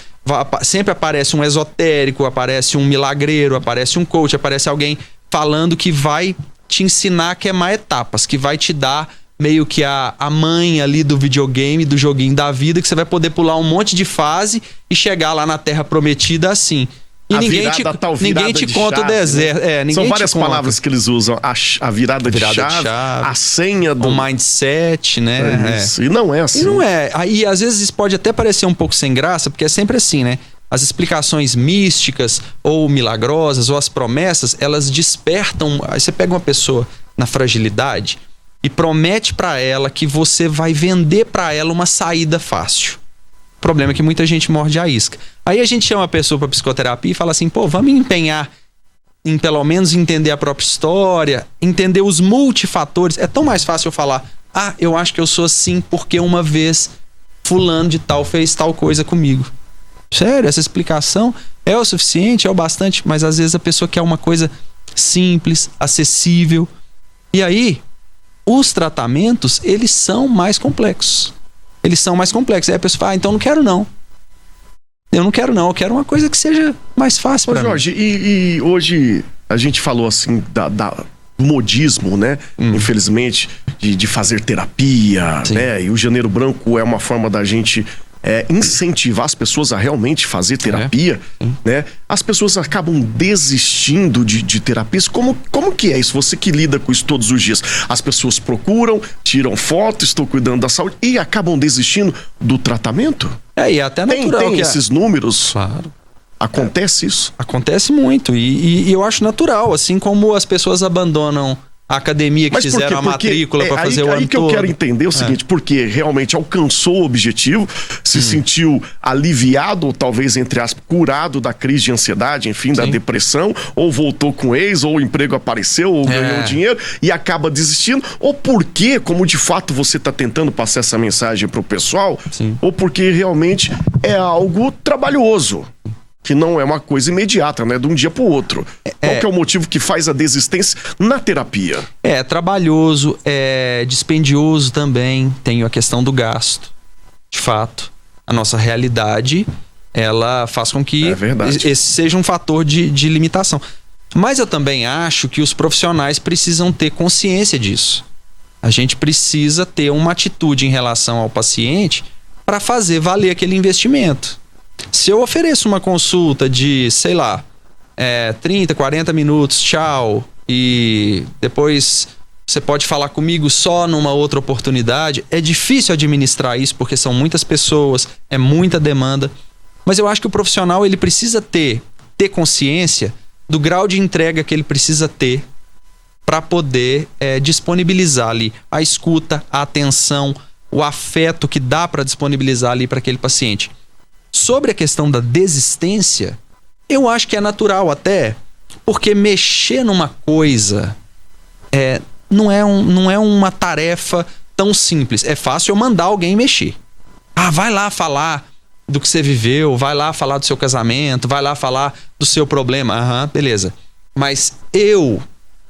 Speaker 3: Sempre aparece um esotérico, aparece um milagreiro, aparece um coach, aparece alguém falando que vai te ensinar a queimar etapas, que vai te dar meio que a mãe ali do videogame, do joguinho da vida, que você vai poder pular um monte de fase e chegar lá na Terra Prometida assim. E ninguém te conta o deserto.
Speaker 1: Né? São várias palavras que eles usam. A virada de chave, a senha do...
Speaker 3: O mindset, né?
Speaker 1: Isso. E não é assim.
Speaker 3: E não é. Aí às vezes isso pode até parecer um pouco sem graça, porque é sempre assim, né? As explicações místicas ou milagrosas ou as promessas, elas despertam... Aí você pega uma pessoa na fragilidade e promete pra ela que você vai vender pra ela uma saída fácil. O problema é que muita gente morde a isca. Aí a gente chama a pessoa pra psicoterapia e fala assim, vamos empenhar em pelo menos entender a própria história, entender os multifatores. É tão mais fácil eu falar, eu acho que eu sou assim porque uma vez fulano de tal fez tal coisa comigo. Sério, essa explicação é o suficiente, é o bastante, mas às vezes a pessoa quer uma coisa simples, acessível. E aí, os tratamentos, eles são mais complexos. Aí a pessoa fala, então não quero não. Eu não quero não, eu quero uma coisa que seja mais fácil para mim.
Speaker 1: Jorge, e hoje a gente falou assim do modismo, né? Infelizmente, de fazer terapia, né? E o Janeiro Branco é uma forma da gente incentivar as pessoas a realmente fazer terapia, né? As pessoas acabam desistindo de terapias. Como que é isso? Você que lida com isso todos os dias. As pessoas procuram, tiram foto, estou cuidando da saúde e acabam desistindo do tratamento?
Speaker 3: E até natural.
Speaker 1: Tem esses números?
Speaker 3: Claro.
Speaker 1: Acontece isso?
Speaker 3: Acontece muito e eu acho natural, assim como as pessoas abandonam a academia que fizeram a matrícula para fazer o ano todo.
Speaker 1: Aí que eu quero entender o seguinte, porque realmente alcançou o objetivo, se sentiu aliviado, ou talvez, entre aspas, curado da crise de ansiedade, enfim, da depressão, ou voltou com ex, ou o emprego apareceu, ou ganhou dinheiro, e acaba desistindo, ou porque, como de fato você está tentando passar essa mensagem pro pessoal, ou porque realmente é algo trabalhoso. que não é uma coisa imediata, né? De um dia pro outro. Qual que é o motivo que faz a desistência na terapia?
Speaker 3: É trabalhoso, é dispendioso também, tem a questão do gasto. De fato, a nossa realidade, ela faz com que esse seja um fator de limitação. Mas eu também acho que os profissionais precisam ter consciência disso. A gente precisa ter uma atitude em relação ao paciente para fazer valer aquele investimento. Se eu ofereço uma consulta de, sei lá, 30, 40 minutos, tchau, e depois você pode falar comigo só numa outra oportunidade, é difícil administrar isso porque são muitas pessoas, é muita demanda. Mas eu acho que o profissional ele precisa ter consciência do grau de entrega que ele precisa ter para poder disponibilizar ali a escuta, a atenção, o afeto que dá para disponibilizar ali para aquele paciente. Sobre a questão da desistência, eu acho que é natural até, porque mexer numa coisa não é uma tarefa tão simples. É fácil eu mandar alguém mexer. Vai lá falar do que você viveu, vai lá falar do seu casamento, vai lá falar do seu problema. Beleza. Mas eu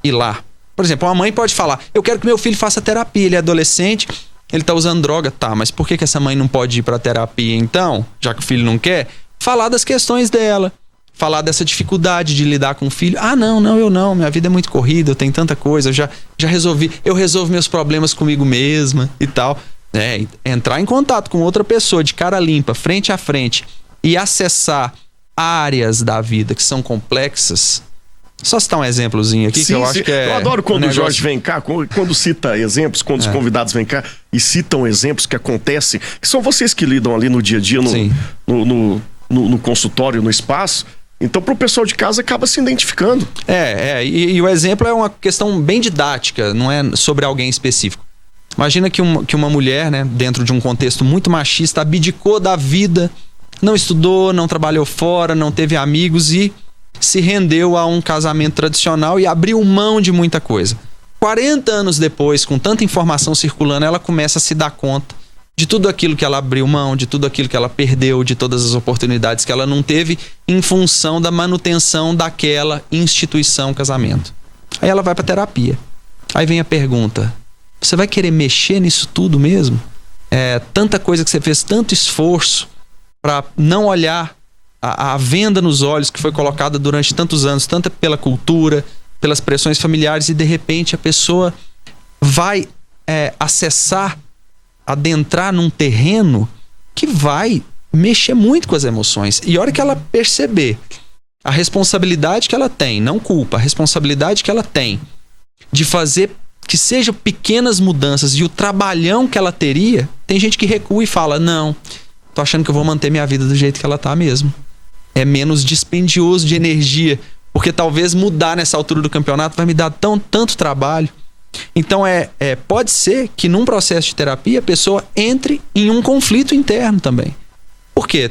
Speaker 3: ir lá, por exemplo, uma mãe pode falar, eu quero que meu filho faça terapia, ele é adolescente, ele tá usando droga, tá, mas por que essa mãe não pode ir pra terapia então, já que o filho não quer? Falar das questões dela, falar dessa dificuldade de lidar com o filho. Não, minha vida é muito corrida, eu tenho tanta coisa, eu já resolvi, eu resolvo meus problemas comigo mesma e tal. Entrar em contato com outra pessoa de cara limpa, frente a frente, e acessar áreas da vida que são complexas. Só citar um exemplozinho aqui, que eu acho que é...
Speaker 1: Eu adoro quando o Jorge vem cá, quando cita exemplos, quando os convidados vêm cá e citam exemplos que acontecem, que são vocês que lidam ali no dia a dia, no consultório, no espaço. Então, pro pessoal de casa, acaba se identificando.
Speaker 3: E o exemplo é uma questão bem didática, não é sobre alguém específico. Imagina que uma mulher, né, dentro de um contexto muito machista, abdicou da vida, não estudou, não trabalhou fora, não teve amigos e se rendeu a um casamento tradicional e abriu mão de muita coisa. 40 anos depois, com tanta informação circulando, ela começa a se dar conta de tudo aquilo que ela abriu mão, de tudo aquilo que ela perdeu, de todas as oportunidades que ela não teve em função da manutenção daquela instituição casamento. Aí ela vai para terapia. Aí vem a pergunta, você vai querer mexer nisso tudo mesmo? Tanta coisa que você fez, tanto esforço para não olhar a venda nos olhos que foi colocada durante tantos anos, tanto pela cultura, pelas pressões familiares, e de repente a pessoa vai adentrar num terreno que vai mexer muito com as emoções. E a hora que ela perceber a responsabilidade que ela tem, não culpa, a responsabilidade que ela tem de fazer que sejam pequenas mudanças e o trabalhão que ela teria, tem gente que recua e fala, não, tô achando que eu vou manter minha vida do jeito que ela tá mesmo. É menos dispendioso de energia, porque talvez mudar nessa altura do campeonato vai me dar tanto trabalho. Então pode ser que num processo de terapia a pessoa entre em um conflito interno também. Por quê?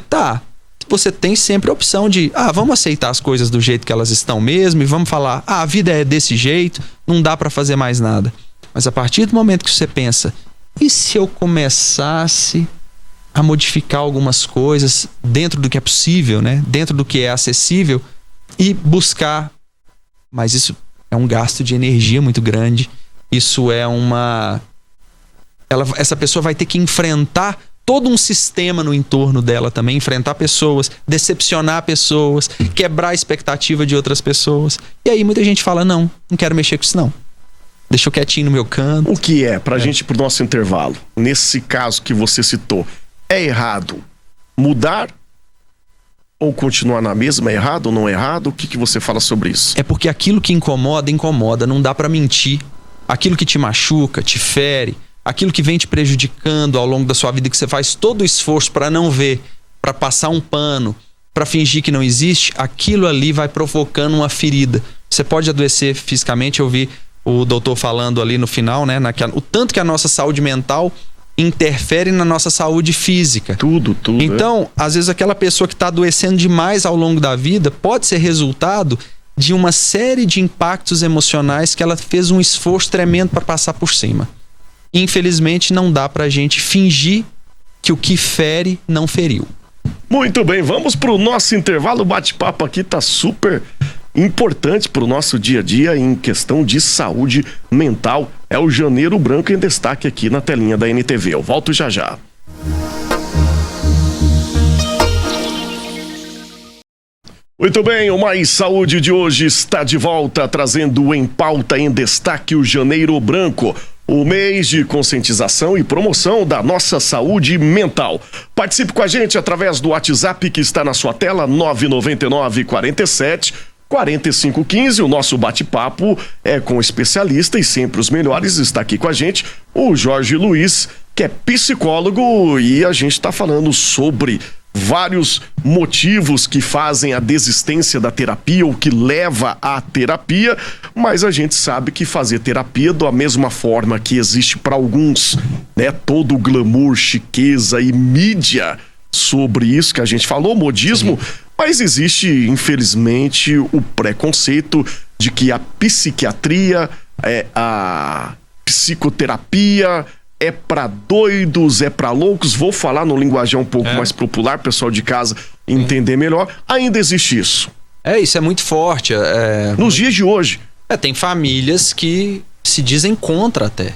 Speaker 3: Você tem sempre a opção de, vamos aceitar as coisas do jeito que elas estão mesmo e vamos falar, a vida é desse jeito, não dá pra fazer mais nada. Mas a partir do momento que você pensa, e se eu começasse a modificar algumas coisas dentro do que é possível, né? Dentro do que é acessível e buscar, mas isso é um gasto de energia muito grande, isso essa pessoa vai ter que enfrentar todo um sistema no entorno dela também, enfrentar pessoas, decepcionar pessoas, quebrar a expectativa de outras pessoas. E aí muita gente fala, não quero mexer com isso não. Deixa eu quietinho no meu canto.
Speaker 1: O que pra gente, pro nosso intervalo, nesse caso que você citou, é errado mudar ou continuar na mesma? É errado ou não é errado? O que você fala sobre isso?
Speaker 3: É porque aquilo que incomoda, não dá pra mentir. Aquilo que te machuca, te fere, aquilo que vem te prejudicando ao longo da sua vida, que você faz todo o esforço para não ver, para passar um pano, para fingir que não existe, aquilo ali vai provocando uma ferida. Você pode adoecer fisicamente. Eu vi o doutor falando ali no final, né, o tanto que a nossa saúde mental interfere na nossa saúde física.
Speaker 1: Tudo.
Speaker 3: Então, às vezes aquela pessoa que está adoecendo demais ao longo da vida pode ser resultado de uma série de impactos emocionais que ela fez um esforço tremendo para passar por cima. Infelizmente, não dá pra gente fingir que o que fere não feriu.
Speaker 1: Muito bem, vamos pro nosso intervalo. O bate-papo aqui tá super importante pro nosso dia a dia em questão de saúde mental. É o Janeiro Branco em destaque aqui na telinha da NTV. Eu volto já já. Muito bem, o Mais Saúde de hoje está de volta, trazendo em pauta em destaque o Janeiro Branco, o mês de conscientização e promoção da nossa saúde mental. Participe com a gente através do WhatsApp que está na sua tela, 999 47 4515. O nosso bate-papo é com especialista e sempre os melhores. Está aqui com a gente o Jorge Luiz, que é psicólogo, e a gente está falando sobre vários motivos que fazem a desistência da terapia ou que leva à terapia, mas a gente sabe que fazer terapia da mesma forma que existe para alguns, né, todo o glamour, chiqueza e mídia sobre isso que a gente falou, modismo, mas existe, infelizmente, o preconceito de que a psiquiatria, a psicoterapia é pra doidos, é pra loucos. Vou falar no linguagem um pouco mais popular, pessoal de casa entender melhor. Ainda existe isso.
Speaker 3: Isso é muito forte.
Speaker 1: Nos dias de hoje.
Speaker 3: Tem famílias que se dizem contra até.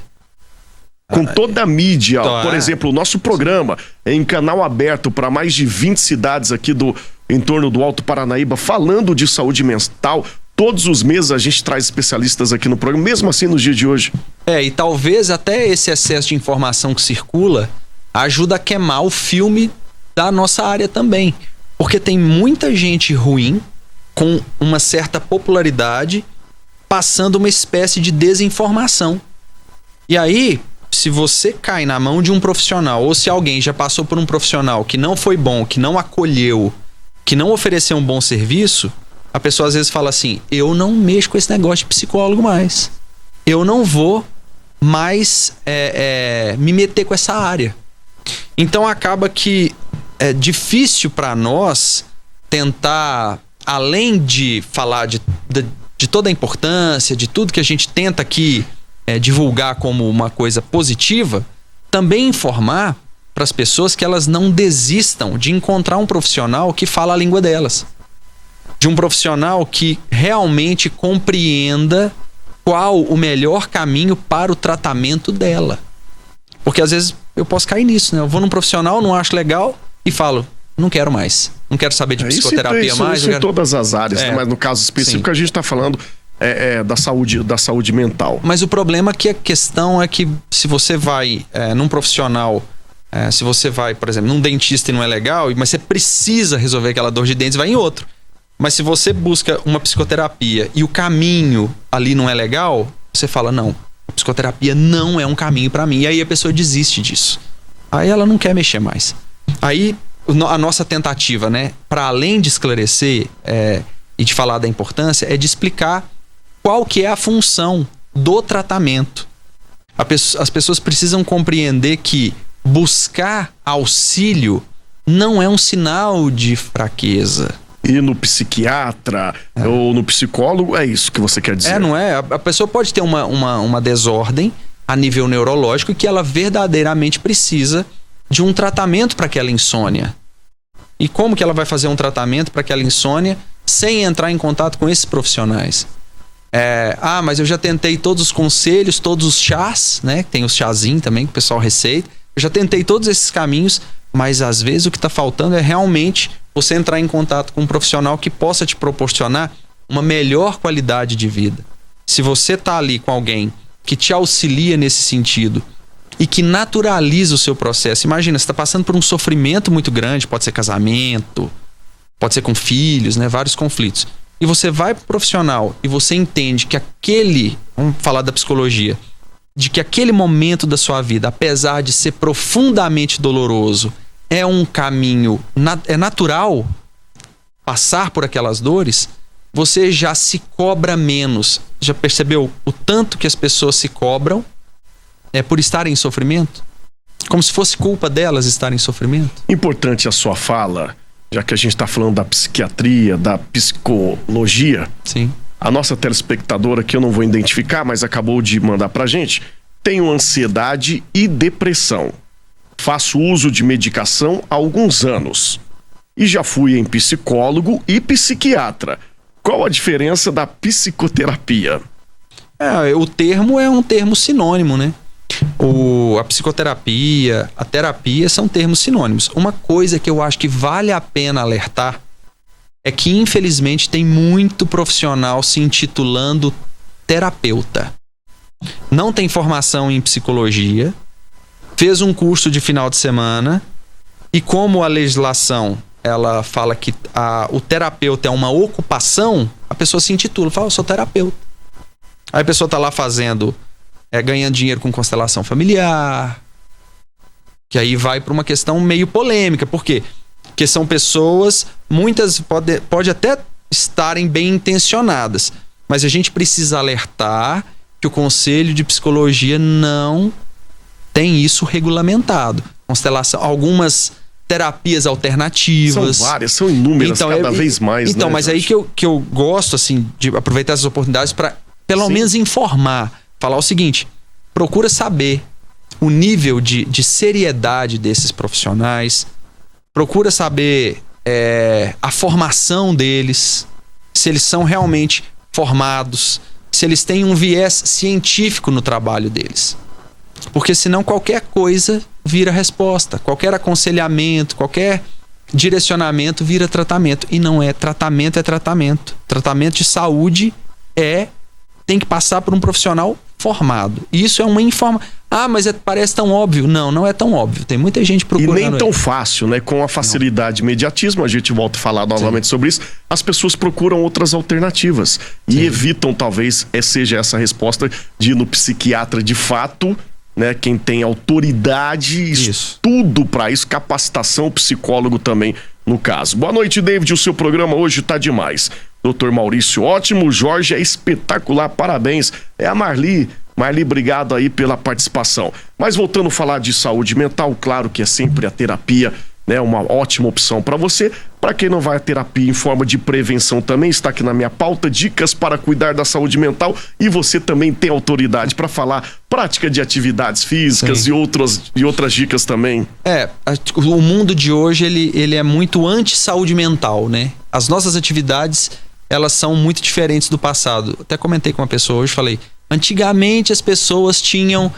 Speaker 1: Com toda a mídia, por exemplo, o nosso programa é em canal aberto para mais de 20 cidades aqui do entorno do Alto Paranaíba, falando de saúde mental. Todos os meses a gente traz especialistas aqui no programa, mesmo assim nos dias de hoje. E
Speaker 3: talvez até esse excesso de informação que circula ajuda a queimar o filme da nossa área também. Porque tem muita gente ruim, com uma certa popularidade, passando uma espécie de desinformação. E aí, se você cai na mão de um profissional, ou se alguém já passou por um profissional que não foi bom, que não acolheu, que não ofereceu um bom serviço, a pessoa às vezes fala assim: eu não mexo com esse negócio de psicólogo mais. Eu não vou mais me meter com essa área. Então acaba que é difícil para nós tentar, além de falar de toda a importância, de tudo que a gente tenta aqui divulgar como uma coisa positiva, também informar para as pessoas que elas não desistam de encontrar um profissional que fala a língua delas. De um profissional que realmente compreenda qual o melhor caminho para o tratamento dela. Porque às vezes eu posso cair nisso, né? Eu vou num profissional, não acho legal e falo: não quero mais. Não quero saber de psicoterapia mais.
Speaker 1: Isso em todas as áreas, né? Mas no caso específico a gente está falando da saúde mental.
Speaker 3: Mas o problema é que a questão é que se você vai num profissional, se você vai, por exemplo, num dentista e não é legal, mas você precisa resolver aquela dor de dentes, vai em outro. Mas se você busca uma psicoterapia e o caminho ali não é legal, você fala: não, a psicoterapia não é um caminho para mim. E aí a pessoa desiste disso. Aí ela não quer mexer mais. Aí a nossa tentativa, né, para além de esclarecer e de falar da importância, é de explicar qual que é a função do tratamento. As pessoas precisam compreender que buscar auxílio não é um sinal de fraqueza.
Speaker 1: E no psiquiatra ou no psicólogo, é isso que você quer dizer?
Speaker 3: Não é? A pessoa pode ter uma desordem a nível neurológico e que ela verdadeiramente precisa de um tratamento para aquela insônia. E como que ela vai fazer um tratamento para aquela insônia sem entrar em contato com esses profissionais? Mas eu já tentei todos os conselhos, todos os chás, né? Tem os chazinhos também que o pessoal receita. Eu já tentei todos esses caminhos, mas às vezes o que está faltando é realmente você entrar em contato com um profissional que possa te proporcionar uma melhor qualidade de vida. Se você está ali com alguém que te auxilia nesse sentido e que naturaliza o seu processo. Imagina, você está passando por um sofrimento muito grande, pode ser casamento, pode ser com filhos, né? Vários conflitos. E você vai pro profissional e você entende que vamos falar da psicologia, de que aquele momento da sua vida, apesar de ser profundamente doloroso, é um caminho, é natural passar por aquelas dores, você já se cobra menos. Já percebeu o tanto que as pessoas se cobram por estarem em sofrimento? Como se fosse culpa delas estarem em sofrimento?
Speaker 1: Importante a sua fala, já que a gente está falando da psiquiatria, da psicologia.
Speaker 3: Sim.
Speaker 1: A nossa telespectadora, que eu não vou identificar, mas acabou de mandar pra gente, tem ansiedade e depressão. Faço uso de medicação há alguns anos. e já fui em psicólogo e psiquiatra. Qual a diferença da psicoterapia?
Speaker 3: O termo é um termo sinônimo, né? A psicoterapia, a terapia são termos sinônimos. Uma coisa que eu acho que vale a pena alertar é que, infelizmente, tem muito profissional se intitulando terapeuta. Não tem formação em psicologia, fez um curso de final de semana e, como a legislação ela fala que o terapeuta é uma ocupação, a pessoa se intitula, fala, eu sou terapeuta. Aí a pessoa tá lá fazendo, ganhando dinheiro com constelação familiar, que aí vai para uma questão meio polêmica. Por quê? Porque são pessoas, muitas pode até estarem bem intencionadas, mas a gente precisa alertar que o Conselho de Psicologia não tem isso regulamentado. Constelação, algumas terapias alternativas.
Speaker 1: São várias, são inúmeras, então, cada vez mais.
Speaker 3: Então,
Speaker 1: né,
Speaker 3: mas aí que eu gosto, assim, de aproveitar essas oportunidades para, pelo menos, informar. Falar o seguinte, procura saber o nível de seriedade desses profissionais, procura saber a formação deles, se eles são realmente formados, se eles têm um viés científico no trabalho deles. Porque senão qualquer coisa vira resposta, qualquer aconselhamento, qualquer direcionamento vira tratamento. E não é tratamento, é tratamento. Tratamento de saúde tem que passar por um profissional formado. Isso é uma informação. Mas parece tão óbvio. Não é tão óbvio. Tem muita gente procurando.
Speaker 1: E nem tão fácil, né? Com a facilidade e imediatismo, a gente volta a falar novamente sobre isso, as pessoas procuram outras alternativas. E evitam, talvez, seja essa resposta de ir no psiquiatra de fato, né? Quem tem autoridade, estudo para isso, capacitação, psicólogo também, no caso. Boa noite, David. O seu programa hoje tá demais. Doutor Maurício, ótimo. Jorge é espetacular. Parabéns. É a Marli. Marli, obrigado aí pela participação. Mas voltando a falar de saúde mental, claro que é sempre a terapia, né? Uma ótima opção para você. Para quem não vai à terapia em forma de prevenção também, está aqui na minha pauta, dicas para cuidar da saúde mental, e você também tem autoridade para falar prática de atividades físicas e outras dicas também.
Speaker 3: O mundo de hoje, ele é muito anti-saúde mental, né? As nossas atividades, elas são muito diferentes do passado. Até comentei com uma pessoa hoje, falei, antigamente as pessoas tinham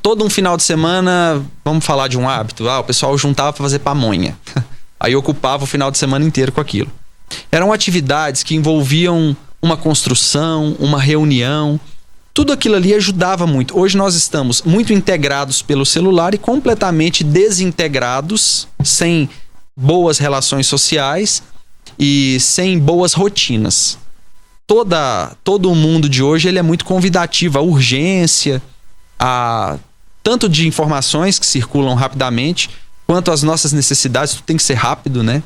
Speaker 3: todo um final de semana, vamos falar de um hábito, o pessoal juntava para fazer pamonha. Aí ocupava o final de semana inteiro com aquilo. Eram atividades que envolviam uma construção, uma reunião. Tudo aquilo ali ajudava muito. Hoje nós estamos muito integrados pelo celular e completamente desintegrados, sem boas relações sociais e sem boas rotinas. Todo o mundo de hoje ele é muito convidativo, a urgência, tanto de informações que circulam rapidamente, quanto às nossas necessidades. Tudo tem que ser rápido, né?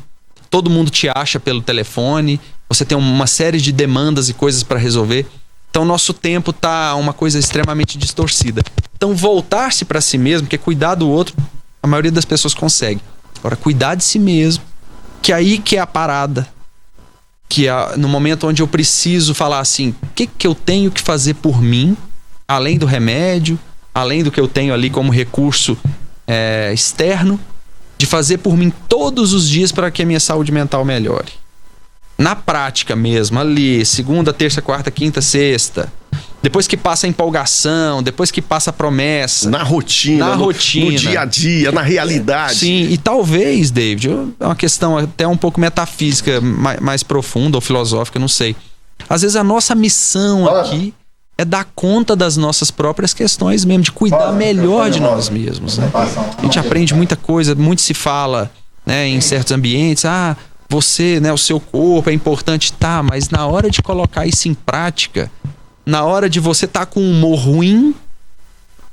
Speaker 3: Todo mundo te acha pelo telefone, você tem uma série de demandas e coisas para resolver. Então, nosso tempo tá uma coisa extremamente distorcida. Então, voltar-se para si mesmo, que é cuidar do outro, a maioria das pessoas consegue. Agora, cuidar de si mesmo, que aí que é a parada. Que no momento onde eu preciso falar assim, o que eu tenho que fazer por mim, além do remédio, além do que eu tenho ali como recurso externo, de fazer por mim todos os dias para que a minha saúde mental melhore. Na prática mesmo, ali, segunda, terça, quarta, quinta, sexta, depois que passa a empolgação, depois que passa a promessa.
Speaker 1: Na rotina. No dia a dia, na realidade.
Speaker 3: Sim, e talvez, David, é uma questão até um pouco metafísica, mais profunda ou filosófica, não sei. Às vezes a nossa missão aqui é dar conta das nossas próprias questões mesmo, de cuidar melhor de nós mesmos, né? A gente aprende muita coisa, muito se fala, né, em certos ambientes, você, né, o seu corpo é importante, mas na hora de colocar isso em prática, na hora de você estar com um humor ruim,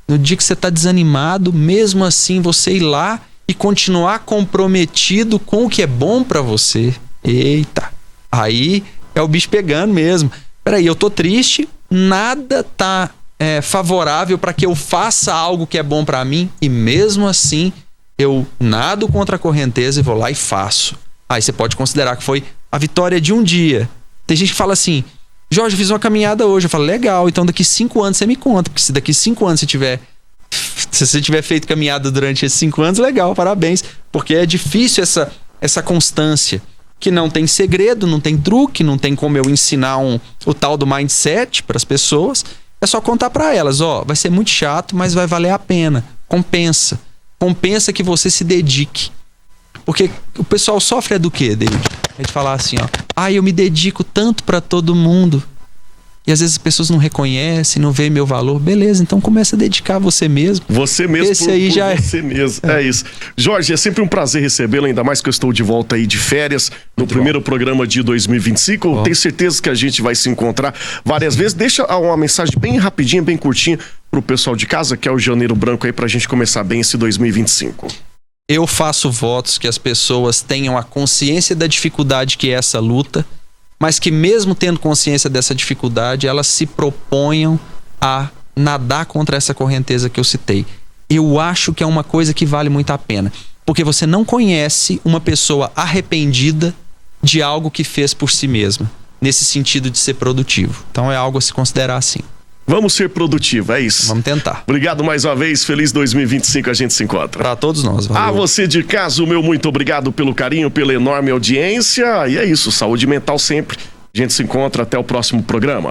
Speaker 3: no dia que você está desanimado, mesmo assim você ir lá e continuar comprometido com o que é bom para você. Eita, aí é o bicho pegando mesmo. Peraí, eu tô triste, nada tá favorável para que eu faça algo que é bom para mim, e mesmo assim eu nado contra a correnteza e vou lá e faço. Aí você pode considerar que foi a vitória de um dia. Tem gente que fala assim, Jorge, eu fiz uma caminhada hoje. Eu falo, legal, então daqui 5 anos você me conta, porque se daqui 5 anos se você tiver feito caminhada durante esses 5 anos, legal, parabéns, porque é difícil essa constância, que não tem segredo, não tem truque, não tem como eu ensinar o tal do mindset para as pessoas. É só contar para elas, vai ser muito chato, mas vai valer a pena. Compensa. Compensa que você se dedique. Porque o pessoal sofre do quê, David? É de falar assim, eu me dedico tanto para todo mundo. E às vezes as pessoas não reconhecem, não veem meu valor. Beleza, então começa a dedicar a você mesmo.
Speaker 1: Você mesmo.
Speaker 3: Esse aí já
Speaker 1: você mesmo. É isso. Jorge, é sempre um prazer recebê-lo, ainda mais que eu estou de volta aí de férias no primeiro programa de 2025. Tenho certeza que a gente vai se encontrar várias vezes. Deixa uma mensagem bem rapidinha, bem curtinha pro pessoal de casa, que é o Janeiro Branco aí, pra gente começar bem esse 2025.
Speaker 3: Eu faço votos que as pessoas tenham a consciência da dificuldade que é essa luta, mas que mesmo tendo consciência dessa dificuldade, elas se proponham a nadar contra essa correnteza que eu citei. Eu acho que é uma coisa que vale muito a pena, porque você não conhece uma pessoa arrependida de algo que fez por si mesma, nesse sentido de ser produtivo. Então é algo a se considerar assim.
Speaker 1: Vamos ser produtivos, é isso.
Speaker 3: Vamos tentar.
Speaker 1: Obrigado mais uma vez, feliz 2025, a gente se encontra.
Speaker 3: Para todos nós, valeu.
Speaker 1: A você de casa, o meu muito obrigado pelo carinho, pela enorme audiência, e é isso, saúde mental sempre. A gente se encontra até o próximo programa.